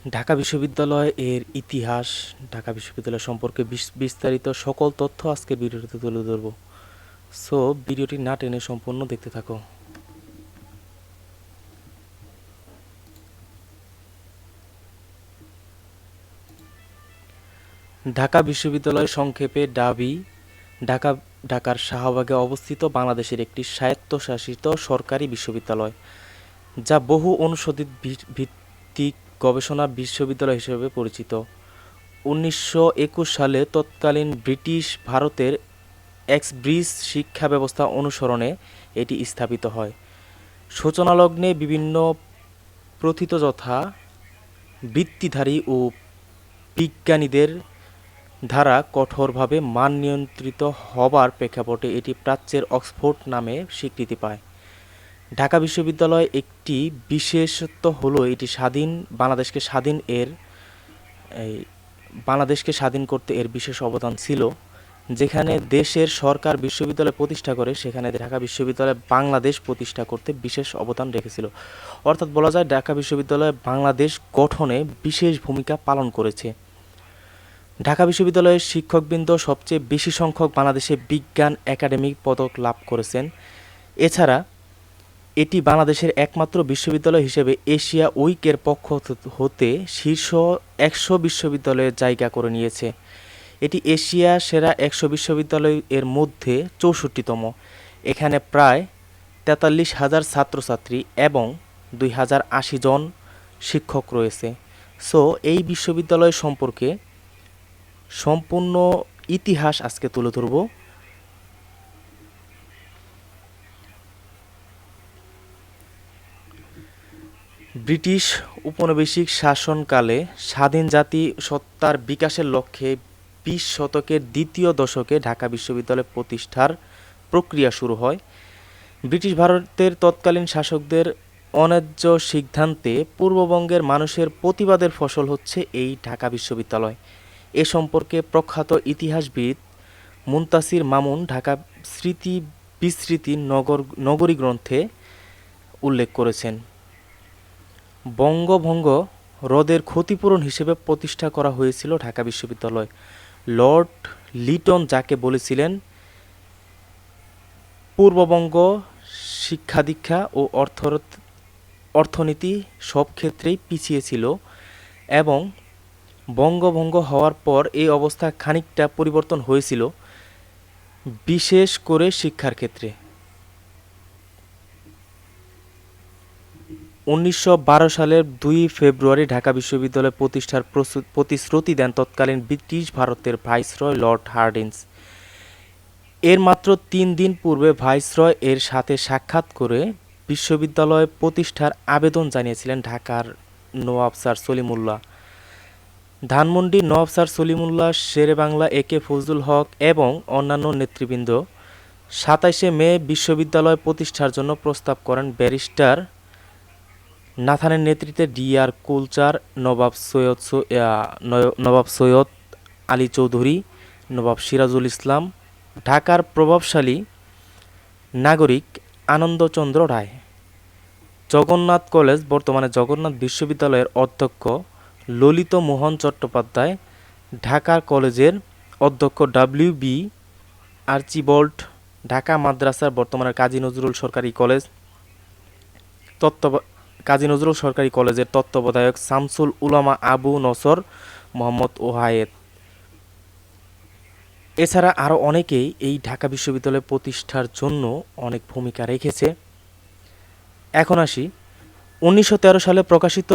ঢাকা বিশ্ববিদ্যালয় এর ইতিহাস, ঢাকা বিশ্ববিদ্যালয় সম্পর্কে বিস্তারিত সকল তথ্য আজকের ভিডিওতে তুলে ধরবো। সো ভিডিওটি না টেনে সম্পূর্ণ দেখতে থাকো। ঢাকা বিশ্ববিদ্যালয় সংক্ষেপে ঢাবি ঢাকার শাহবাগে অবস্থিত বাংলাদেশের একটি স্বায়ত্তশাসিত সরকারি বিশ্ববিদ্যালয়, যা বহু অনুষদের ভিত্তিক গবেষণা বিশ্ববিদ্যালয় হিসেবে পরিচিত। 1921 সালে তৎকালীন ব্রিটিশ ভারতের এক্সব্রিজ শিক্ষা ব্যবস্থা অনুসরণে এটি স্থাপিত হয়। সূচনালগ্নে বিভিন্ন প্রথিতযশা বৃত্তিধারী ও বিজ্ঞানীদের দ্বারা কঠোরভাবে মান নিয়ন্ত্রিত হবার প্রেক্ষাপটে এটি প্রাচ্যের অক্সফোর্ড নামে স্বীকৃতি পায়। ঢাকা বিশ্ববিদ্যালয় একটি বিশেষত্ব হলো এটি বাংলাদেশকে স্বাধীন করতে এর বিশেষ অবদান ছিল। যেখানে দেশের সরকার বিশ্ববিদ্যালয় প্রতিষ্ঠা করে, সেখানে ঢাকা বিশ্ববিদ্যালয় বাংলাদেশ প্রতিষ্ঠা করতে বিশেষ অবদান রেখেছিল। অর্থাৎ বলা যায় ঢাকা বিশ্ববিদ্যালয় বাংলাদেশ গঠনে বিশেষ ভূমিকা পালন করেছে। ঢাকা বিশ্ববিদ্যালয়ের শিক্ষকবৃন্দ সবচেয়ে বেশি সংখ্যক বাংলাদেশে বিজ্ঞান একাডেমিক পদক লাভ করেছেন। এছাড়া এটি বাংলাদেশের একমাত্র বিশ্ববিদ্যালয় হিসেবে এশিয়া উইকের পক্ষ হতে শীর্ষ 100 বিশ্ববিদ্যালয়ের জায়গা করে নিয়েছে। এটি এশিয়া সেরা 100 বিশ্ববিদ্যালয় এর মধ্যে 64তম। এখানে প্রায় 43,000 ছাত্রছাত্রী এবং 2,080 জন শিক্ষক রয়েছে। সো এই বিশ্ববিদ্যালয় সম্পর্কে সম্পূর্ণ ইতিহাস আজকে তুলে ধরব। ব্রিটিশ উপনিবেশিক শাসনকালে স্বাধীন জাতি সত্তার বিকাশের লক্ষ্যে 20 শতকের দ্বিতীয় দশকে ঢাকা বিশ্ববিদ্যালয় প্রতিষ্ঠার প্রক্রিয়া শুরু হয়। ব্রিটিশ ভারতের তৎকালীন শাসকদের অন্যায্য সিদ্ধান্তে পূর্ববঙ্গের মানুষের প্রতিবাদের ফসল হচ্ছে এই ঢাকা বিশ্ববিদ্যালয়। এ সম্পর্কে প্রখ্যাত ইতিহাসবিদ মুনতাসির মামুন ঢাকা স্মৃতি বিস্মৃতি নগরী গ্রন্থে উল্লেখ করেছেন। বঙ্গভঙ্গ রদের ক্ষতিপূরণ হিসেবে প্রতিষ্ঠা করা হয়েছিল ঢাকা বিশ্ববিদ্যালয়। লর্ড লিটন যাকে বলেছিলেন পূর্ববঙ্গ শিক্ষাদীক্ষা ও অর্থনীতি সব ক্ষেত্রেই পিছিয়ে ছিল এবং বঙ্গভঙ্গ হওয়ার পর এই অবস্থা খানিকটা পরিবর্তন হয়েছিল, বিশেষ করে শিক্ষার ক্ষেত্রে। 1912 সালের 2 ফেব্রুয়ারি ঢাকা বিশ্ববিদ্যালয় প্রতিষ্ঠার প্রতিশ্রুতি দেন তৎকালীন ব্রিটিশ ভারতের ভাইসরয় লর্ড হার্ডিঞ্জ। এর মাত্র 3 দিন পূর্বে ভাইসরয় এর সাথে সাক্ষাৎ করে বিশ্ববিদ্যালয় প্রতিষ্ঠার আবেদন জানিয়েছিলেন ঢাকার নওয়াব স্যার সলিমুল্লাহ। ধানমন্ডির নওয়াব স্যার সলিমুল্লাহ, শেরেবাংলা একে ফজলুল হক এবং অন্যান্য নেতৃবৃন্দ 27 মে বিশ্ববিদ্যালয় প্রতিষ্ঠার জন্য প্রস্তাব করেন। ব্যারিস্টার নাথানের নেতৃত্বে ডি.আর. কুলচার, নবাব সৈয়দ আলী চৌধুরী, নবাব সিরাজুল ইসলাম, ঢাকার প্রভাবশালী নাগরিক আনন্দচন্দ্র রায়, জগন্নাথ কলেজ বর্তমানে জগন্নাথ বিশ্ববিদ্যালয়ের অধ্যক্ষ ললিত মোহন চট্টোপাধ্যায়, ঢাকা কলেজের অধ্যক্ষ ডব্লিউ.বি. আর্চিবল্ড, ঢাকা মাদ্রাসার বর্তমানে কাজী নজরুল সরকারি কলেজের তত্ত্বাবধায়ক শামসুল উলামা আবু নসর মোহাম্মদ ওহায়েদ। এছাড়া আরও অনেকেই এই ঢাকা বিশ্ববিদ্যালয় প্রতিষ্ঠার জন্য অনেক ভূমিকা রেখেছে। এখন আসি, 1913 সালে প্রকাশিত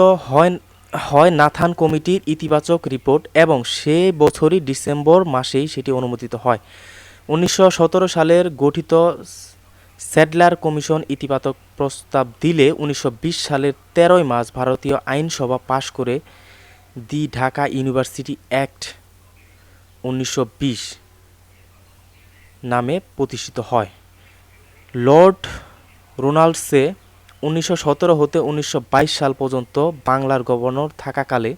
হয় নাথান কমিটির ইতিবাচক রিপোর্ট এবং সে বছরই ডিসেম্বর মাসেই সেটি অনুমোদিত হয়। 1917 সালের গঠিত স্যাডলার কমিশন ইতিবাচক প্রস্তাব দিলে 1920 সালের 13 মার্চ ভারতীয় আইনসভা পাশ করে দি ঢাকা ইউনিভার্সিটি অ্যাক্ট 1920 নামে প্রতিষ্ঠিত হয়। লর্ড রোনাল্ডসে 1917 হতে 1922 সাল পর্যন্ত বাংলার গভর্নর থাকাকালে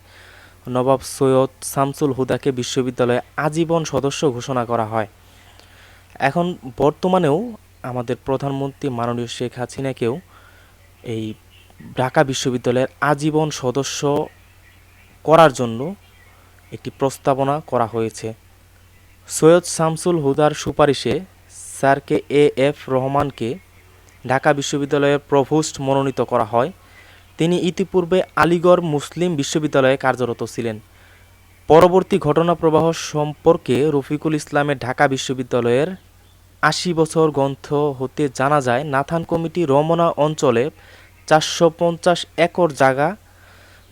নবাব সৈয়দ শামসুল হুদাকে বিশ্ববিদ্যালয়ে আজীবন সদস্য ঘোষণা করা হয়। এখন বর্তমানেও আমাদের প্রধানমন্ত্রী মাননীয় শেখ হাসিনাকেও এই ঢাকা বিশ্ববিদ্যালয়ের আজীবন সদস্য করার জন্য একটি প্রস্তাবনা করা হয়েছে। সৈয়দ শামসুল হুদার সুপারিশে স্যার কে এ এফ রহমানকে ঢাকা বিশ্ববিদ্যালয়ের প্রভোস্ট মনোনীত করা হয়। তিনি ইতিপূর্বে আলিগড় মুসলিম বিশ্ববিদ্যালয়ে কার্যরত ছিলেন। পরবর্তী ঘটনা প্রবাহ সম্পর্কে রফিকুল ইসলামের ঢাকা বিশ্ববিদ্যালয়ের ৮০ বছর গ্রন্থ হতে জানা যায়, নাথান কমিটি রমনা অঞ্চলে ৪৫০ একর জায়গা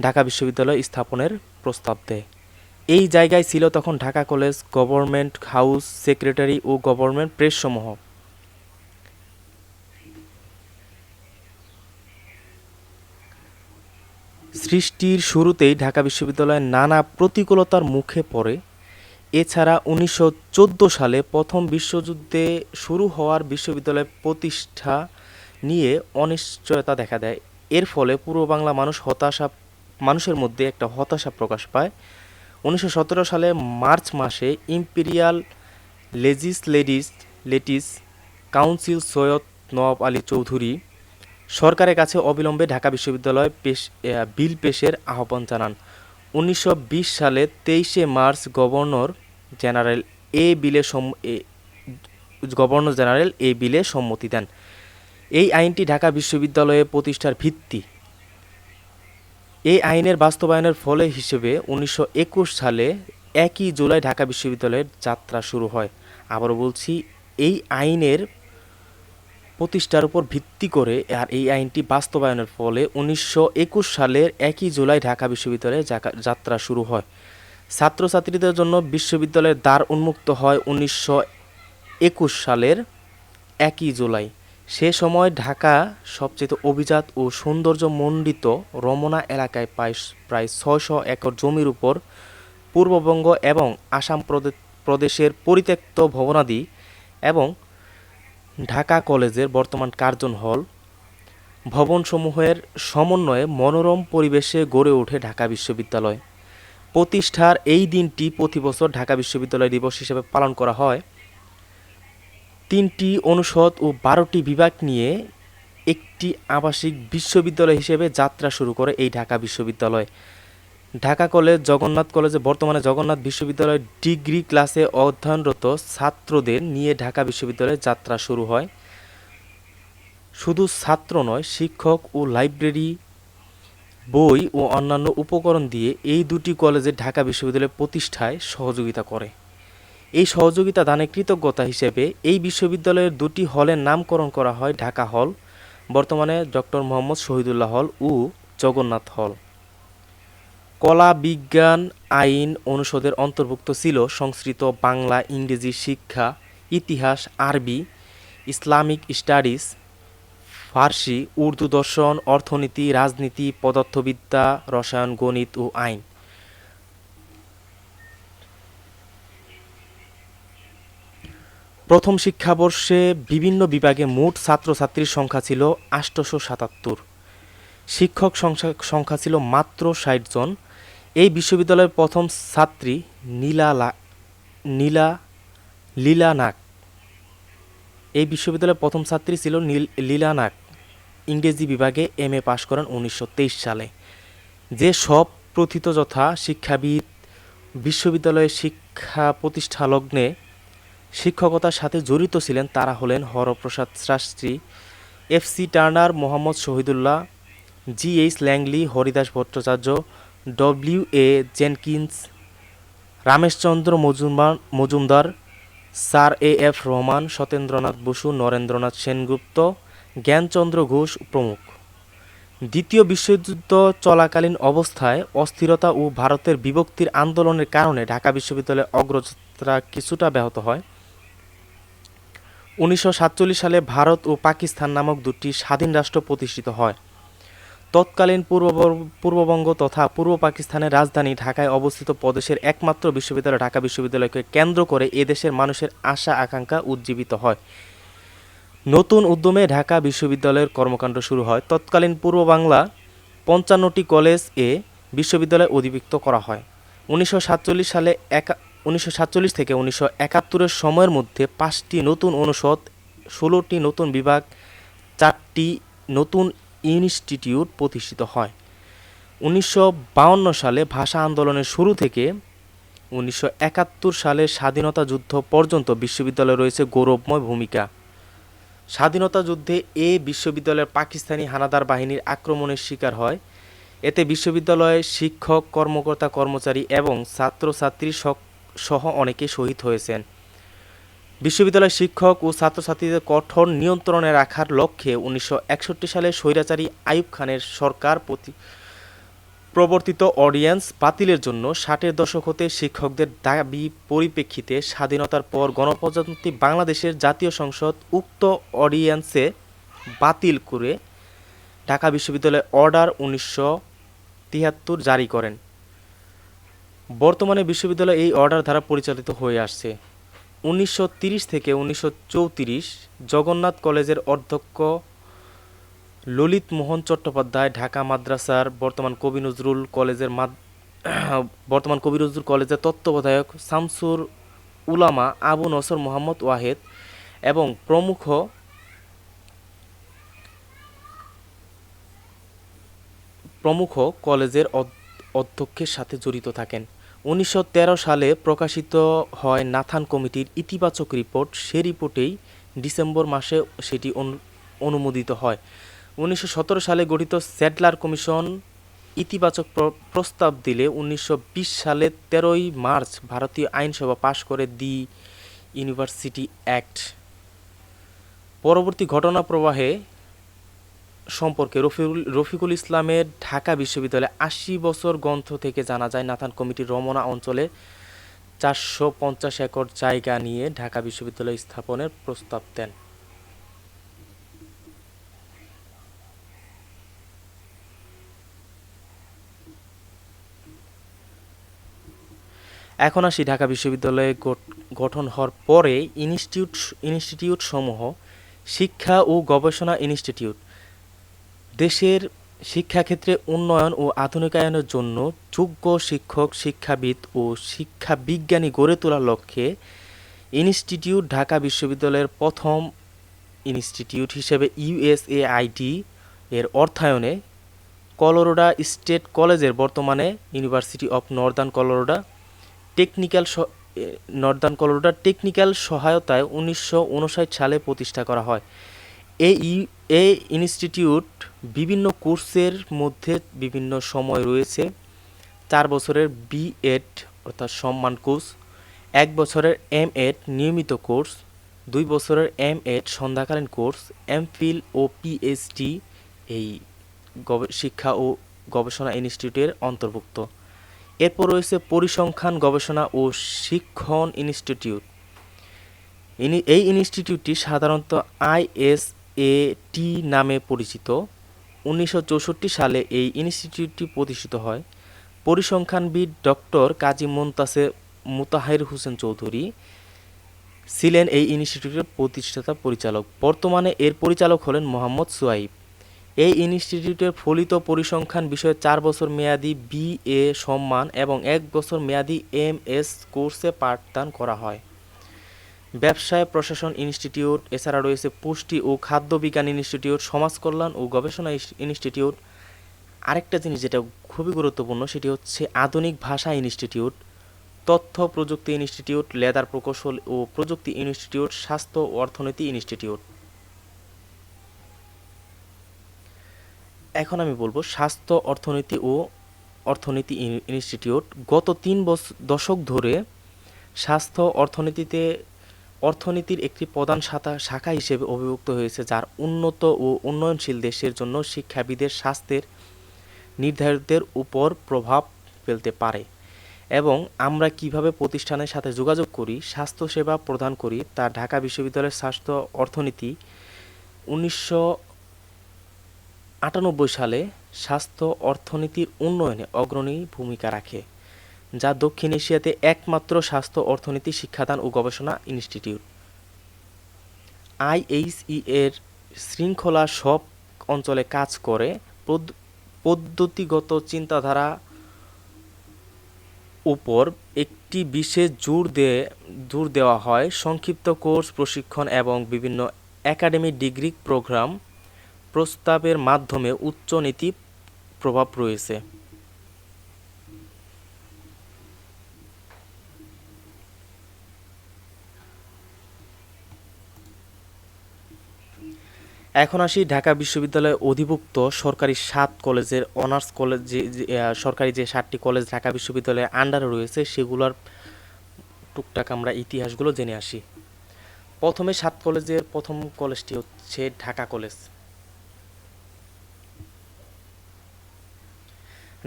ঢাকা বিশ্ববিদ্যালয় স্থাপনের প্রস্তাব দেয়। এই জায়গায় ছিল তখন Dhaka college, government house, secretary ও গভর্নমেন্ট প্রেসসমূহ। সৃষ্টির শুরুতেই ঢাকা বিশ্ববিদ্যালয় নানা প্রতিকূলতার মুখে পড়ে। এছাড়া ১৯১৪ সালে প্রথম বিশ্বযুদ্ধে শুরু হওয়ার বিশ্ববিদ্যালয় প্রতিষ্ঠা নিয়ে অনিশ্চয়তা দেখা দেয়। এর ফলে পূর্ব বাংলা মানুষের মধ্যে একটা হতাশা প্রকাশ পায়। ১৯১৭ সালে মার্চ মাসে imperial legislative council Syed Nawab Ali Chowdhury সরকারের কাছে অবিলম্বে ঢাকা বিশ্ববিদ্যালয় বিল পেশের আহ্বান জানান। ১৯২০ সালে ২৩শে মার্চ গভর্নর জেনারেল এই বিলে সম্মতি দেন। এই আইনটি ঢাকা বিশ্ববিদ্যালয়ে প্রতিষ্ঠার ভিত্তি। এই আইনের বাস্তবায়নের ফলে হিসেবে ১৯২১ সালে ১ জুলাই ঢাকা বিশ্ববিদ্যালয়ের যাত্রা শুরু হয়। আবারও বলছি, এই আইনের প্রতিষ্ঠার উপর ভিত্তি করে আর এই আইনটি বাস্তবায়নের ফলে ১৯২১ সালের ১ জুলাই ঢাকা বিশ্ববিদ্যালয়ে যাত্রা শুরু হয়। ছাত্রছাত্রীদের জন্য বিশ্ববিদ্যালয়ের দ্বার উন্মুক্ত হয় ১৯২১ সালের ১ জুলাই। সে সময় ঢাকা সবচেয়ে অভিজাত ও সৌন্দর্যমণ্ডিত রমনা এলাকায় প্রায় ৬০০ একর জমির উপর পূর্ববঙ্গ এবং আসাম প্রদেশের পরিত্যক্ত ভবনাদি এবং ঢাকা কলেজের বর্তমান কার্জন হল ভবনসমূহের সমন্বয়ে মনোরম পরিবেশে গড়ে ওঠে ঢাকা বিশ্ববিদ্যালয়। প্রতিষ্ঠার এই দিনটি প্রতি বছর ঢাকা বিশ্ববিদ্যালয় দিবস হিসেবে পালন করা হয়। ৩টি অনুষদ ও ১২টি বিভাগ নিয়ে একটি আবাসিক বিশ্ববিদ্যালয় হিসেবে যাত্রা শুরু করে এই ঢাকা বিশ্ববিদ্যালয়। ঢাকা কলেজ, জগন্নাথ কলেজে বর্তমানে জগন্নাথ বিশ্ববিদ্যালয় ডিগ্রি ক্লাসে অধ্যয়নরত ছাত্রদের নিয়ে ঢাকা বিশ্ববিদ্যালয়ের যাত্রা শুরু হয়। শুধু ছাত্র নয়, শিক্ষক ও লাইব্রেরি, বই ও অন্যান্য উপকরণ দিয়ে এই দুটি কলেজে ঢাকা বিশ্ববিদ্যালয় প্রতিষ্ঠায় সহযোগিতা করে। এই সহযোগিতা দানে কৃতজ্ঞতা হিসেবে এই বিশ্ববিদ্যালয়ের দুটি হলের নামকরণ করা হয় ঢাকা হল, বর্তমানে ডক্টর মোহাম্মদ শহীদুল্লাহ হল ও জগন্নাথ হল। কলা, বিজ্ঞান, আইন অনুষদের অন্তর্ভুক্ত ছিল সংস্কৃত, বাংলা, ইংরেজি শিক্ষা, ইতিহাস, আরবি, ইসলামিক স্টাডিজ, ফার্সি, উর্দু, দর্শন, অর্থনীতি, রাজনীতি, পদার্থবিদ্যা, রসায়ন, গণিত ও আইন। প্রথম শিক্ষাবর্ষে বিভিন্ন বিভাগে মোট ছাত্রছাত্রীর সংখ্যা ছিল ৮৭৭। শিক্ষক সংখ্যা ছিল মাত্র ৬০ জন। এই বিশ্ববিদ্যালয়ের প্রথম ছাত্রী লীলা নাগ। এই বিশ্ববিদ্যালয়ের প্রথম ছাত্রী ছিল লীলা নাগ। ইংরেজি বিভাগে MA পাশ করেন ১৯২৩ সালে। যে সব প্রথিতযশা শিক্ষাবিদ বিশ্ববিদ্যালয়ের শিক্ষা প্রতিষ্ঠা লগ্নে শিক্ষকতার সাথে জড়িত ছিলেন তারা হলেন Haraprasad Shastri, FC Turner, Mohammad Shahidullah, GH Langley, Haridas Bhattacharya, WA Jenkins, Rameshchandra Majumdar, sir AF Rahman, Satyendranath Bose, Narendranath Sengupta, Jnanchandra Ghosh প্রমুখ। দ্বিতীয় বিশ্বযুদ্ধ চলাকালীন অবস্থায় অস্থিরতা ও ভারতের বিভক্তির আন্দোলনের কারণে ঢাকা বিশ্ববিদ্যালয়ের অগ্রযাত্রা কিছুটা ব্যাহত হয়। ১৯৪৭ সালে ভারত ও পাকিস্তান নামক দুটি স্বাধীন রাষ্ট্র প্রতিষ্ঠিত হয়। তৎকালীন পূর্ববঙ্গ তথা পূর্ব পাকিস্তানের রাজধানী ঢাকায় অবস্থিত প্রদেশের একমাত্র বিশ্ববিদ্যালয় ঢাকা বিশ্ববিদ্যালয়কে কেন্দ্র করে এদেশের মানুষের আশা আকাঙ্ক্ষা উজ্জীবিত হয়। নতুন উদ্যমে ঢাকা বিশ্ববিদ্যালয়ের কর্মকাণ্ড শুরু হয়। তৎকালীন পূর্ব বাংলা ৫৫টি কলেজ বিশ্ববিদ্যালয় অধিভুক্ত করা হয়। ১৯৪৭ থেকে ১৯৭১ সময়ের মধ্যে ৫টি নতুন অনুষদ, ১৬টি নতুন বিভাগ, ৪টি নতুন ইনস্টিটিউট প্রতিষ্ঠিত হয়। 1952 সালে ভাষা আন্দোলনের শুরু থেকে 1971 সালের স্বাধীনতা যুদ্ধ পর্যন্ত বিশ্ববিদ্যালয়ে রয়েছে গৌরবময় ভূমিকা। স্বাধীনতা যুদ্ধে এ বিশ্ববিদ্যালয় পাকিস্তানি হানাদার বাহিনীর আক্রমণের শিকার হয়। এতে বিশ্ববিদ্যালয়ের শিক্ষক, কর্মকর্তা, কর্মচারী এবং ছাত্রছাত্রী সহ অনেকে শহীদ হয়েছেন। বিশ্ববিদ্যালয়ের শিক্ষক ও ছাত্রছাত্রীদের কঠোর নিয়ন্ত্রণে রাখার লক্ষ্যে 1961 সালে স্বৈরাচারী আইয়ুব খানের সরকার প্রবর্তিত অর্ডিন্যান্স বাতিলের জন্য 60-এর দশক হতে শিক্ষকদের দাবি পরিপ্রেক্ষিতে স্বাধীনতার পর গণপ্রজাতন্ত্রী বাংলাদেশের জাতীয় সংসদ উক্ত অর্ডিন্যান্সে বাতিল করে ঢাকা বিশ্ববিদ্যালয় অর্ডার 1973 জারি করেন। বর্তমানে বিশ্ববিদ্যালয় এই অর্ডার দ্বারা পরিচালিত হয়ে আসছে। 1930 থেকে 1934 জগন্নাথ কলেজের অধ্যক্ষ ললিত মোহন চট্টোপাধ্যায়, ঢাকা মাদ্রাসার বর্তমান কবি নজরুল কলেজের তত্ত্বাবধায়ক শামসুর উলামা আবু নসর মোহাম্মদ ওয়াহেদ এবং প্রমুখ কলেজের অধ্যক্ষের সাথে জড়িত থাকেন। 1913 সালে প্রকাশিত হয় নাথান কমিটির ইতিবাচক রিপোর্ট। সে রিপোর্টেই ডিসেম্বর মাসে সেটি অনুমোদিত হয়। 1917 সালে গঠিত স্যাডলার কমিশন ইতিবাচক প্রস্তাব দিলে 1920 সালে 13ই মার্চ ভারতীয় আইনসভা পাশ করে দি ইউনিভার্সিটি অ্যাক্ট। পরবর্তী ঘটনা প্রবাহে সম্পর্কে রফিকুল ইসলামের ঢাকা বিশ্ববিদ্যালয়ে 80 বছর গ্রন্থ থেকে জানা যায়, নাথান কমিটি রমনা অঞ্চলে 450 একর জায়গা নিয়ে ঢাকা বিশ্ববিদ্যালয় স্থাপনের প্রস্তাব দেন। এখন আসি ঢাকা বিশ্ববিদ্যালয়ে গঠন হওয়ার পরে ইনস্টিটিউট সমূহ। শিক্ষা ও গবেষণা ইনস্টিটিউট দেশের শিক্ষাক্ষেত্রে উন্নয়ন ও আধুনিকায়নের জন্য যোগ্য শিক্ষক, শিক্ষাবিদ ও শিক্ষাবিজ্ঞানী গড়ে তোলার লক্ষ্যে ইনস্টিটিউট ঢাকা বিশ্ববিদ্যালয়ের প্রথম ইনস্টিটিউট হিসেবে ইউএসএআইডি এর অর্থায়নে কলোরাডো স্টেট কলেজের, বর্তমানে university of Northern Colorado technical সহায়তায় 1959 সালে প্রতিষ্ঠা করা হয়। এই ইনস্টিটিউট বিভিন্ন কোর্সের মধ্যে বিভিন্ন সময় রয়েছে। 4 বছরের বিএড অর্থাৎ সম্মান কোর্স, 1 বছরের এমএড নিয়মিত কোর্স, 2 বছরের এমএড সন্ধ্যাকালীন কোর্স, এমফিল ও পিএইচডি এই শিক্ষা ও গবেষণা ইনস্টিটিউটের অন্তর্ভুক্ত। এরপর রয়েছে পরিসংখ্যান গবেষণা ও শিক্ষণ ইনস্টিটিউট। এই ইনস্টিটিউটটি সাধারণত আইএসএটি নামে পরিচিত। 1964 সালে এই ইনস্টিটিউটটি প্রতিষ্ঠিত হয়। পরিসংখ্যানবিদ ডক্টর কাজী মোতাহের হোসেন চৌধুরী ছিলেন এই ইনস্টিটিউটের প্রতিষ্ঠাতা পরিচালক। বর্তমানে এর পরিচালক হলেন মোহাম্মদ সোয়াইব। এই ইনস্টিটিউটের ফলিত পরিসংখ্যান বিষয়ে 4 বছর মেয়াদী বিএ সম্মান এবং 1 বছর মেয়াদী এমএস কোর্সে পাঠদান করা হয়। ব্যবসায় প্রশাসন ইনস্টিটিউট, এছাড়া রয়েছে পুষ্টি ও খাদ্য বিজ্ঞান ইনস্টিটিউট, সমাজ কল্যাণ ও গবেষণা ইনস্টিটিউট। আরেকটা জিনিস যেটা খুবই গুরুত্বপূর্ণ সেটি হচ্ছে আধুনিক ভাষা ইনস্টিটিউট, তথ্য প্রযুক্তি ইনস্টিটিউট, লেদার প্রকৌশল ও প্রযুক্তি ইনস্টিটিউট, স্বাস্থ্য ও অর্থনীতি ইনস্টিটিউট। এখন আমি বলবো স্বাস্থ্য অর্থনীতি ইনস্টিটিউট। গত 3 দশক ধরে স্বাস্থ্য অর্থনীতির একটি প্রধান শাখা হিসেবে অভিভুক্ত হয়েছে, যার উন্নত ও উন্নয়নশীল দেশের জন্য শিক্ষাবিদের স্বাস্থ্যের নির্ধারিতের উপর প্রভাব ফেলতে পারে এবং আমরা কিভাবে প্রতিষ্ঠানের সাথে যোগাযোগ করি, স্বাস্থ্যসেবা প্রদান করি তা ঢাকা বিশ্ববিদ্যালয়ের স্বাস্থ্য অর্থনীতি 1998 সালে স্বাস্থ্য অর্থনীতির উন্নয়নে অগ্রণী ভূমিকা রাখে, যা দক্ষিণ এশিয়াতে একমাত্র স্বাস্থ্য অর্থনীতি শিক্ষাদান ও গবেষণা ইনস্টিটিউট। আইএইচই এর শৃঙ্খলা সব অঞ্চলে কাজ করে। পদ্ধতিগত চিন্তাধারা উপর একটি বিশেষ জোর দেওয়া হয়। সংক্ষিপ্ত কোর্স, প্রশিক্ষণ এবং বিভিন্ন একাডেমিক ডিগ্রি প্রোগ্রাম প্রস্তাবের মাধ্যমে উচ্চ নীতি প্রভাব রয়েছে। এখন আসি ঢাকা বিশ্ববিদ্যালয়ে অধিভুক্ত সরকারি 7 কলেজের অনার্স কলেজ সরকারি যে 7টি কলেজ ঢাকা বিশ্ববিদ্যালয়ের আন্ডারে রয়েছে সেগুলোর টুকটাক আমরা ইতিহাসগুলো জেনে আসি। প্রথমে 7 কলেজের প্রথম কলেজটি হচ্ছে ঢাকা কলেজ।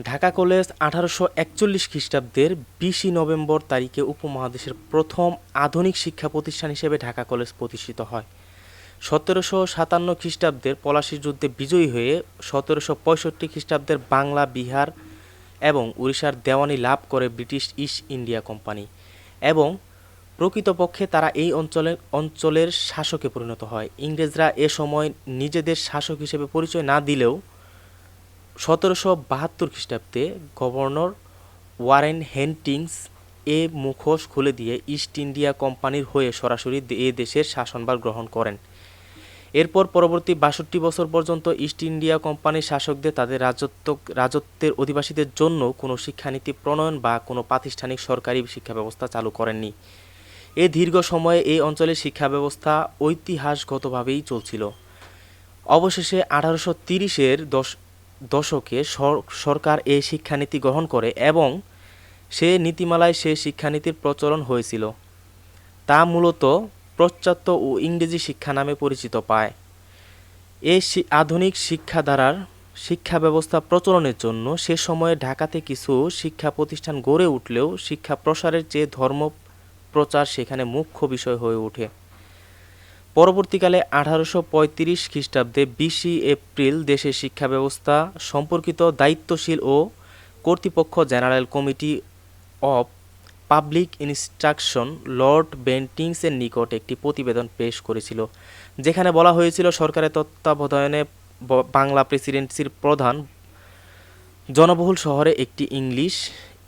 ঢাকা কলেজ 1841 খ্রিস্টাব্দের 20 নভেম্বর তারিখে উপমহাদেশের প্রথম আধুনিক শিক্ষা প্রতিষ্ঠান হিসেবে ঢাকা কলেজ প্রতিষ্ঠিত হয়। 1757 খ্রিস্টাব্দের পলাশীর যুদ্ধে বিজয়ী হয়ে 1765 খ্রিস্টাব্দের বাংলা, বিহার এবং উড়িষ্যার দেওয়ানি লাভ করে ব্রিটিশ ইস্ট ইন্ডিয়া কোম্পানি এবং প্রকৃতপক্ষে তারা এই অঞ্চলের শাসকে পরিণত হয়। ইংরেজরা এ সময় নিজেদের শাসক হিসেবে পরিচয় না দিলেও 1772 খ্রিস্টাব্দে গভর্নর ওয়ারেন হেস্টিংস এ মুখোশ খুলে দিয়ে ইস্ট ইন্ডিয়া কোম্পানির হয়ে সরাসরি এ দেশের শাসনভার গ্রহণ করেন। এরপর পরবর্তী 62 বছর পর্যন্ত ইস্ট ইন্ডিয়া কোম্পানির শাসকদের তাদের রাজত্বের অধিবাসীদের জন্য কোনো শিক্ষানীতি প্রণয়ন বা কোনো প্রাতিষ্ঠানিক সরকারি শিক্ষা ব্যবস্থা চালু করেননি। এই দীর্ঘ সময়ে এই অঞ্চলের শিক্ষা ব্যবস্থা ঐতিহাসগতভাবেই চলছিল। অবশেষে 1830-এর দশকে সরকার এই শিক্ষানীতি গ্রহণ করে এবং সে নীতিমালায় সে শিক্ষানীতির প্রচলন হয়েছিল। তা মূলত পাশ্চাত্য ও ইংরেজি শিক্ষা নামে পরিচিত পায়। এই আধুনিক শিক্ষাধারার শিক্ষা ব্যবস্থা প্রচলনের জন্য সে সময়ে ঢাকাতে কিছু শিক্ষা প্রতিষ্ঠান গড়ে উঠলেও শিক্ষা প্রসারের চেয়ে ধর্ম প্রচার সেখানে মুখ্য বিষয় হয়ে ওঠে। পরবর্তীকালে 1835 খ্রিস্টাব্দে 20 এপ্রিল দেশের শিক্ষা ব্যবস্থা সম্পর্কিত দায়িত্বশীল ও কর্তৃপক্ষ general committee of public instruction lord বেন্টিংসের নিকট একটি প্রতিবেদন পেশ করেছিল, যেখানে বলা হয়েছিল সরকারের তত্ত্বাবধানে বাংলা প্রেসিডেন্সির প্রধান জনবহুল শহরে একটি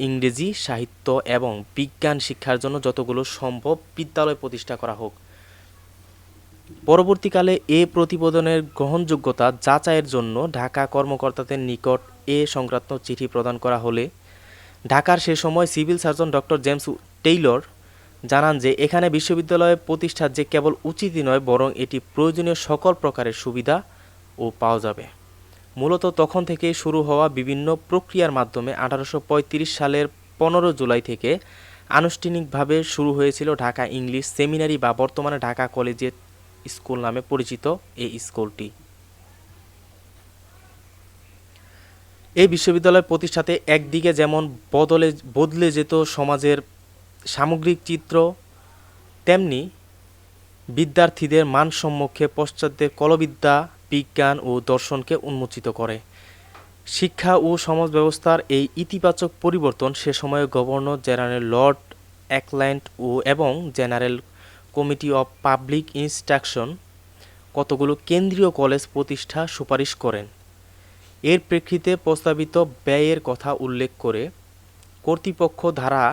ইংরেজি সাহিত্য এবং বিজ্ঞান শিক্ষার জন্য যতগুলো সম্ভব বিদ্যালয় প্রতিষ্ঠা করা হোক। পরবর্তীকালে এ প্রতিবেদনের গ্রহণযোগ্যতা যাচাইয়ের জন্য ঢাকা কর্মকর্তাদের নিকট এ সংক্রান্ত চিঠি প্রদান করা হলে ঢাকার সে সময় civil surgeon doctor James Taylor জানান যে এখানে বিশ্ববিদ্যালয় প্রতিষ্ঠা যে কেবল উচিতই নয় বরং এটি প্রয়োজনীয় সকল প্রকারের সুবিধা ও পাওয়া যাবে। মূলত তখন থেকেই শুরু হওয়া বিভিন্ন প্রক্রিয়ার মাধ্যমে 1835 সালের 15 জুলাই থেকে আনুষ্ঠানিকভাবে শুরু হয়েছিল ঢাকা ইংলিশ সেমিনারি বা বর্তমানে ঢাকা কলেজিয়েট স্কুল নামে পরিচিত এই স্কুলটি। এই বিশ্ববিদ্যালয় প্রতিষ্ঠাতে একদিকে যেমন বদলে যেত সমাজের সামগ্রিক চিত্র, তেমনি বিদ্যার্থীদের মানসম্মুখে পশ্চাত্যের কলবিদ্যা, বিজ্ঞান ও দর্শনকে উন্মোচিত করে। শিক্ষা ও সমাজ ব্যবস্থার এই ইতিবাচক পরিবর্তন সে সময়ে গভর্নর জেনারেল লর্ড অ্যাকল্যান্ড এবং general committee of public instruction কতগুলো কেন্দ্রীয় কলেজ প্রতিষ্ঠা সুপারিশ করেন। এর প্রেক্ষিতে প্রস্তাবিত ব্যয়ের কথা উল্লেখ করে কর্তৃপক্ষ ধারা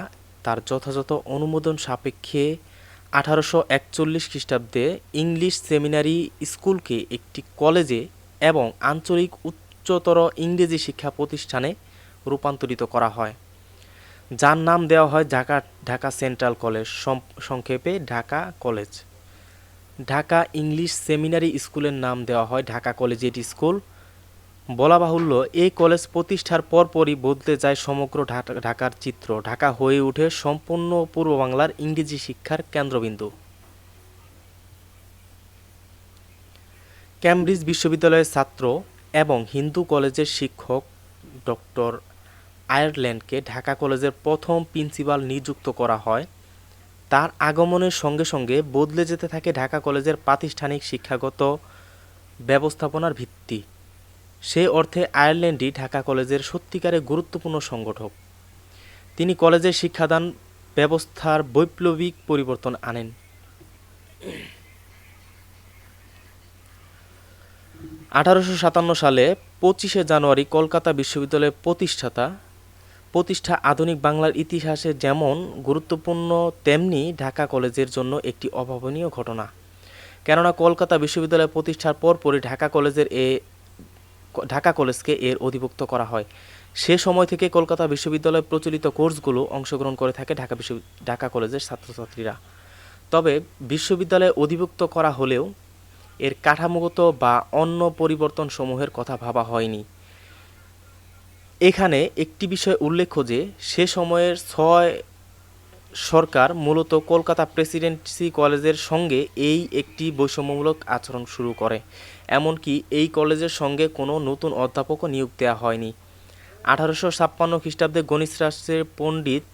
তার যথাযথ অনুমোদন সাপেক্ষে 1841 খ্রিস্টাব্দে ইংলিশ সেমিনারি স্কুলকে একটি কলেজে এবং আঞ্চলিক উচ্চতর ইংরেজি শিক্ষা প্রতিষ্ঠানে রূপান্তরিত করা হয়, যার নাম দেওয়া হয় ঢাকা সেন্ট্রাল কলেজ, সংক্ষেপে Dhaka college. Dhaka English seminary স্কুলের নাম দেওয়া হয় ঢাকা কলেজিয়েট স্কুল। বলা বাহুল্য এই কলেজ প্রতিষ্ঠার পরপরই বদলে যায় সমগ্র ঢাকার চিত্র। ঢাকা হয়ে ওঠে সম্পূর্ণ পূর্ব বাংলার ইংরেজি শিক্ষার কেন্দ্রবিন্দু। কেমব্রিজ বিশ্ববিদ্যালয়ের ছাত্র এবং হিন্দু কলেজের শিক্ষক ডক্টর আয়ারল্যান্ডকে ঢাকা কলেজের প্রথম প্রিন্সিপাল নিযুক্ত করা হয়। তার আগমনের সঙ্গে সঙ্গে বদলে যেতে থাকে ঢাকা কলেজের প্রাতিষ্ঠানিক শিক্ষাগত ব্যবস্থাপনার ভিত্তি। সে অর্থে আয়ারল্যান্ডই ঢাকা কলেজের সত্যিকারের গুরুত্বপূর্ণ সংগঠক। তিনি কলেজের শিক্ষাদান ব্যবস্থার বৈপ্লবিক পরিবর্তন আনেন। 1857 সালে 25 জানুয়ারি কলকাতা বিশ্ববিদ্যালয়ের প্রতিষ্ঠা আধুনিক বাংলার ইতিহাসে যেমন গুরুত্বপূর্ণ তেমনি ঢাকা কলেজের জন্য একটি অভাবনীয় ঘটনা। কেননা কলকাতা বিশ্ববিদ্যালয় প্রতিষ্ঠার পরপরই ঢাকা কলেজকে এর অধিভুক্ত করা হয়। সে সময় থেকে কলকাতা বিশ্ববিদ্যালয়ে প্রচলিত কোর্সগুলো অংশগ্রহণ করে থাকে ঢাকা কলেজের ছাত্রছাত্রীরা। তবে বিশ্ববিদ্যালয়ে অধিভুক্ত করা হলেও এর কাঠামোগত বা অন্য পরিবর্তনসমূহের কথা ভাবা হয়নি। এখানে একটি বিষয় উল্লেখ্য যে সে সময়ের ৬ সরকার মূলত কলকাতা প্রেসিডেন্সি কলেজের সঙ্গে এই একটি বৈষম্যমূলক আচরণ শুরু করে। এমনকি এই কলেজের সঙ্গে কোনো নতুন অধ্যাপকও নিয়োগ দেওয়া হয়নি। 1856 খ্রিস্টাব্দে গণিতশাস্ত্রের পণ্ডিত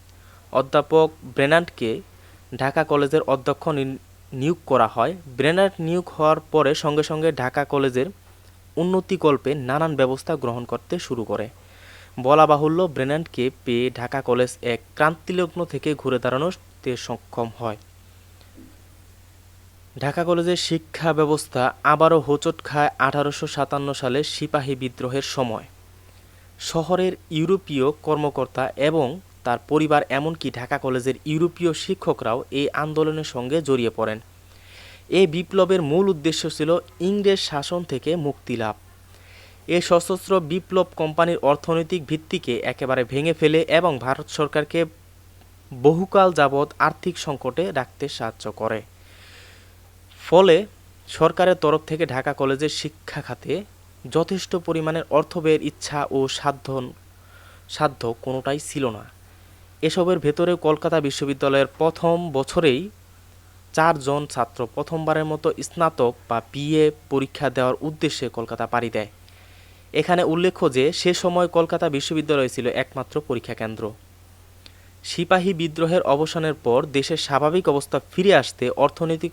অধ্যাপক ব্রেনান্টকে ঢাকা কলেজের অধ্যক্ষ নিয়োগ করা হয়। ব্রেনান্ট নিয়োগ হওয়ার পরে সঙ্গে সঙ্গে ঢাকা কলেজের উন্নতিকল্পে নানান ব্যবস্থা গ্রহণ করতে শুরু করে। বলা বাহুল্য, ব্রেনান্টকে পেয়ে ঢাকা কলেজ এক ক্রান্তিলগ্ন থেকে ঘুরে দাঁড়ানোতে সক্ষম হয়। ঢাকা কলেজের শিক্ষা ব্যবস্থা আবারও হোঁচট খায় 1857 সালে সিপাহী বিদ্রোহের সময়। শহরের ইউরোপীয় কর্মকর্তা এবং তার পরিবার এমনকি ঢাকা কলেজের ইউরোপীয় শিক্ষকরাও এই আন্দোলনের সঙ্গে জড়িয়ে পড়েন। এই বিপ্লবের মূল উদ্দেশ্য ছিল ইংরেজ শাসন থেকে মুক্তি লাভ। এই সশস্ত্র বিপ্লব কোম্পানির অর্থনৈতিক ভিত্তিকে একেবারে ভেঙে ফেলে এবং ভারত সরকারকে বহুকাল যাবৎ আর্থিক সংকটে রাখতে সাহায্য করে। ফলে সরকারের তরফ থেকে ঢাকা কলেজের শিক্ষা খাতে যথেষ্ট পরিমাণের অর্থ ব্যয়ের ইচ্ছা ও সাধ্য কোনোটাই ছিল না। এসবের ভেতরে কলকাতা বিশ্ববিদ্যালয়ের প্রথম বছরেই 4 জন ছাত্র প্রথমবারের মতো স্নাতক বা বিএ পরীক্ষা দেওয়ার উদ্দেশ্যে কলকাতা পাড়ি দেয়। এখানে উল্লেখ্য যে সে সময় কলকাতা বিশ্ববিদ্যালয় ছিল একমাত্র পরীক্ষা কেন্দ্র। সিপাহী বিদ্রোহের অবসানের পর দেশের স্বাভাবিক অবস্থা ফিরে আসতে অর্থনৈতিক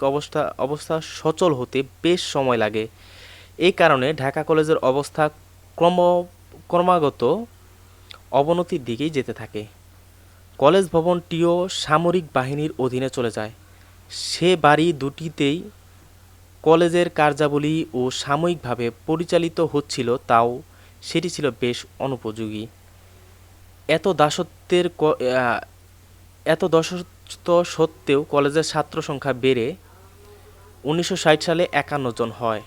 অবস্থা সচল হতে বেশ সময় লাগে। এই কারণে ঢাকা কলেজের অবস্থা ক্রমাগত অবনতির দিকেই যেতে থাকে। কলেজ ভবনটিও সামরিক বাহিনীর অধীনে চলে যায়। সে বাড়ি দুটিতেই কলেজের কার্যাবলী ও সাময়িকভাবে পরিচালিত হচ্ছিল, তাও সেটি ছিল বেশ অনুপযোগী। এত দাসত্ব সত্ত্বেও কলেজের ছাত্র সংখ্যা বেড়ে 1960 সালে 51 জন হয়।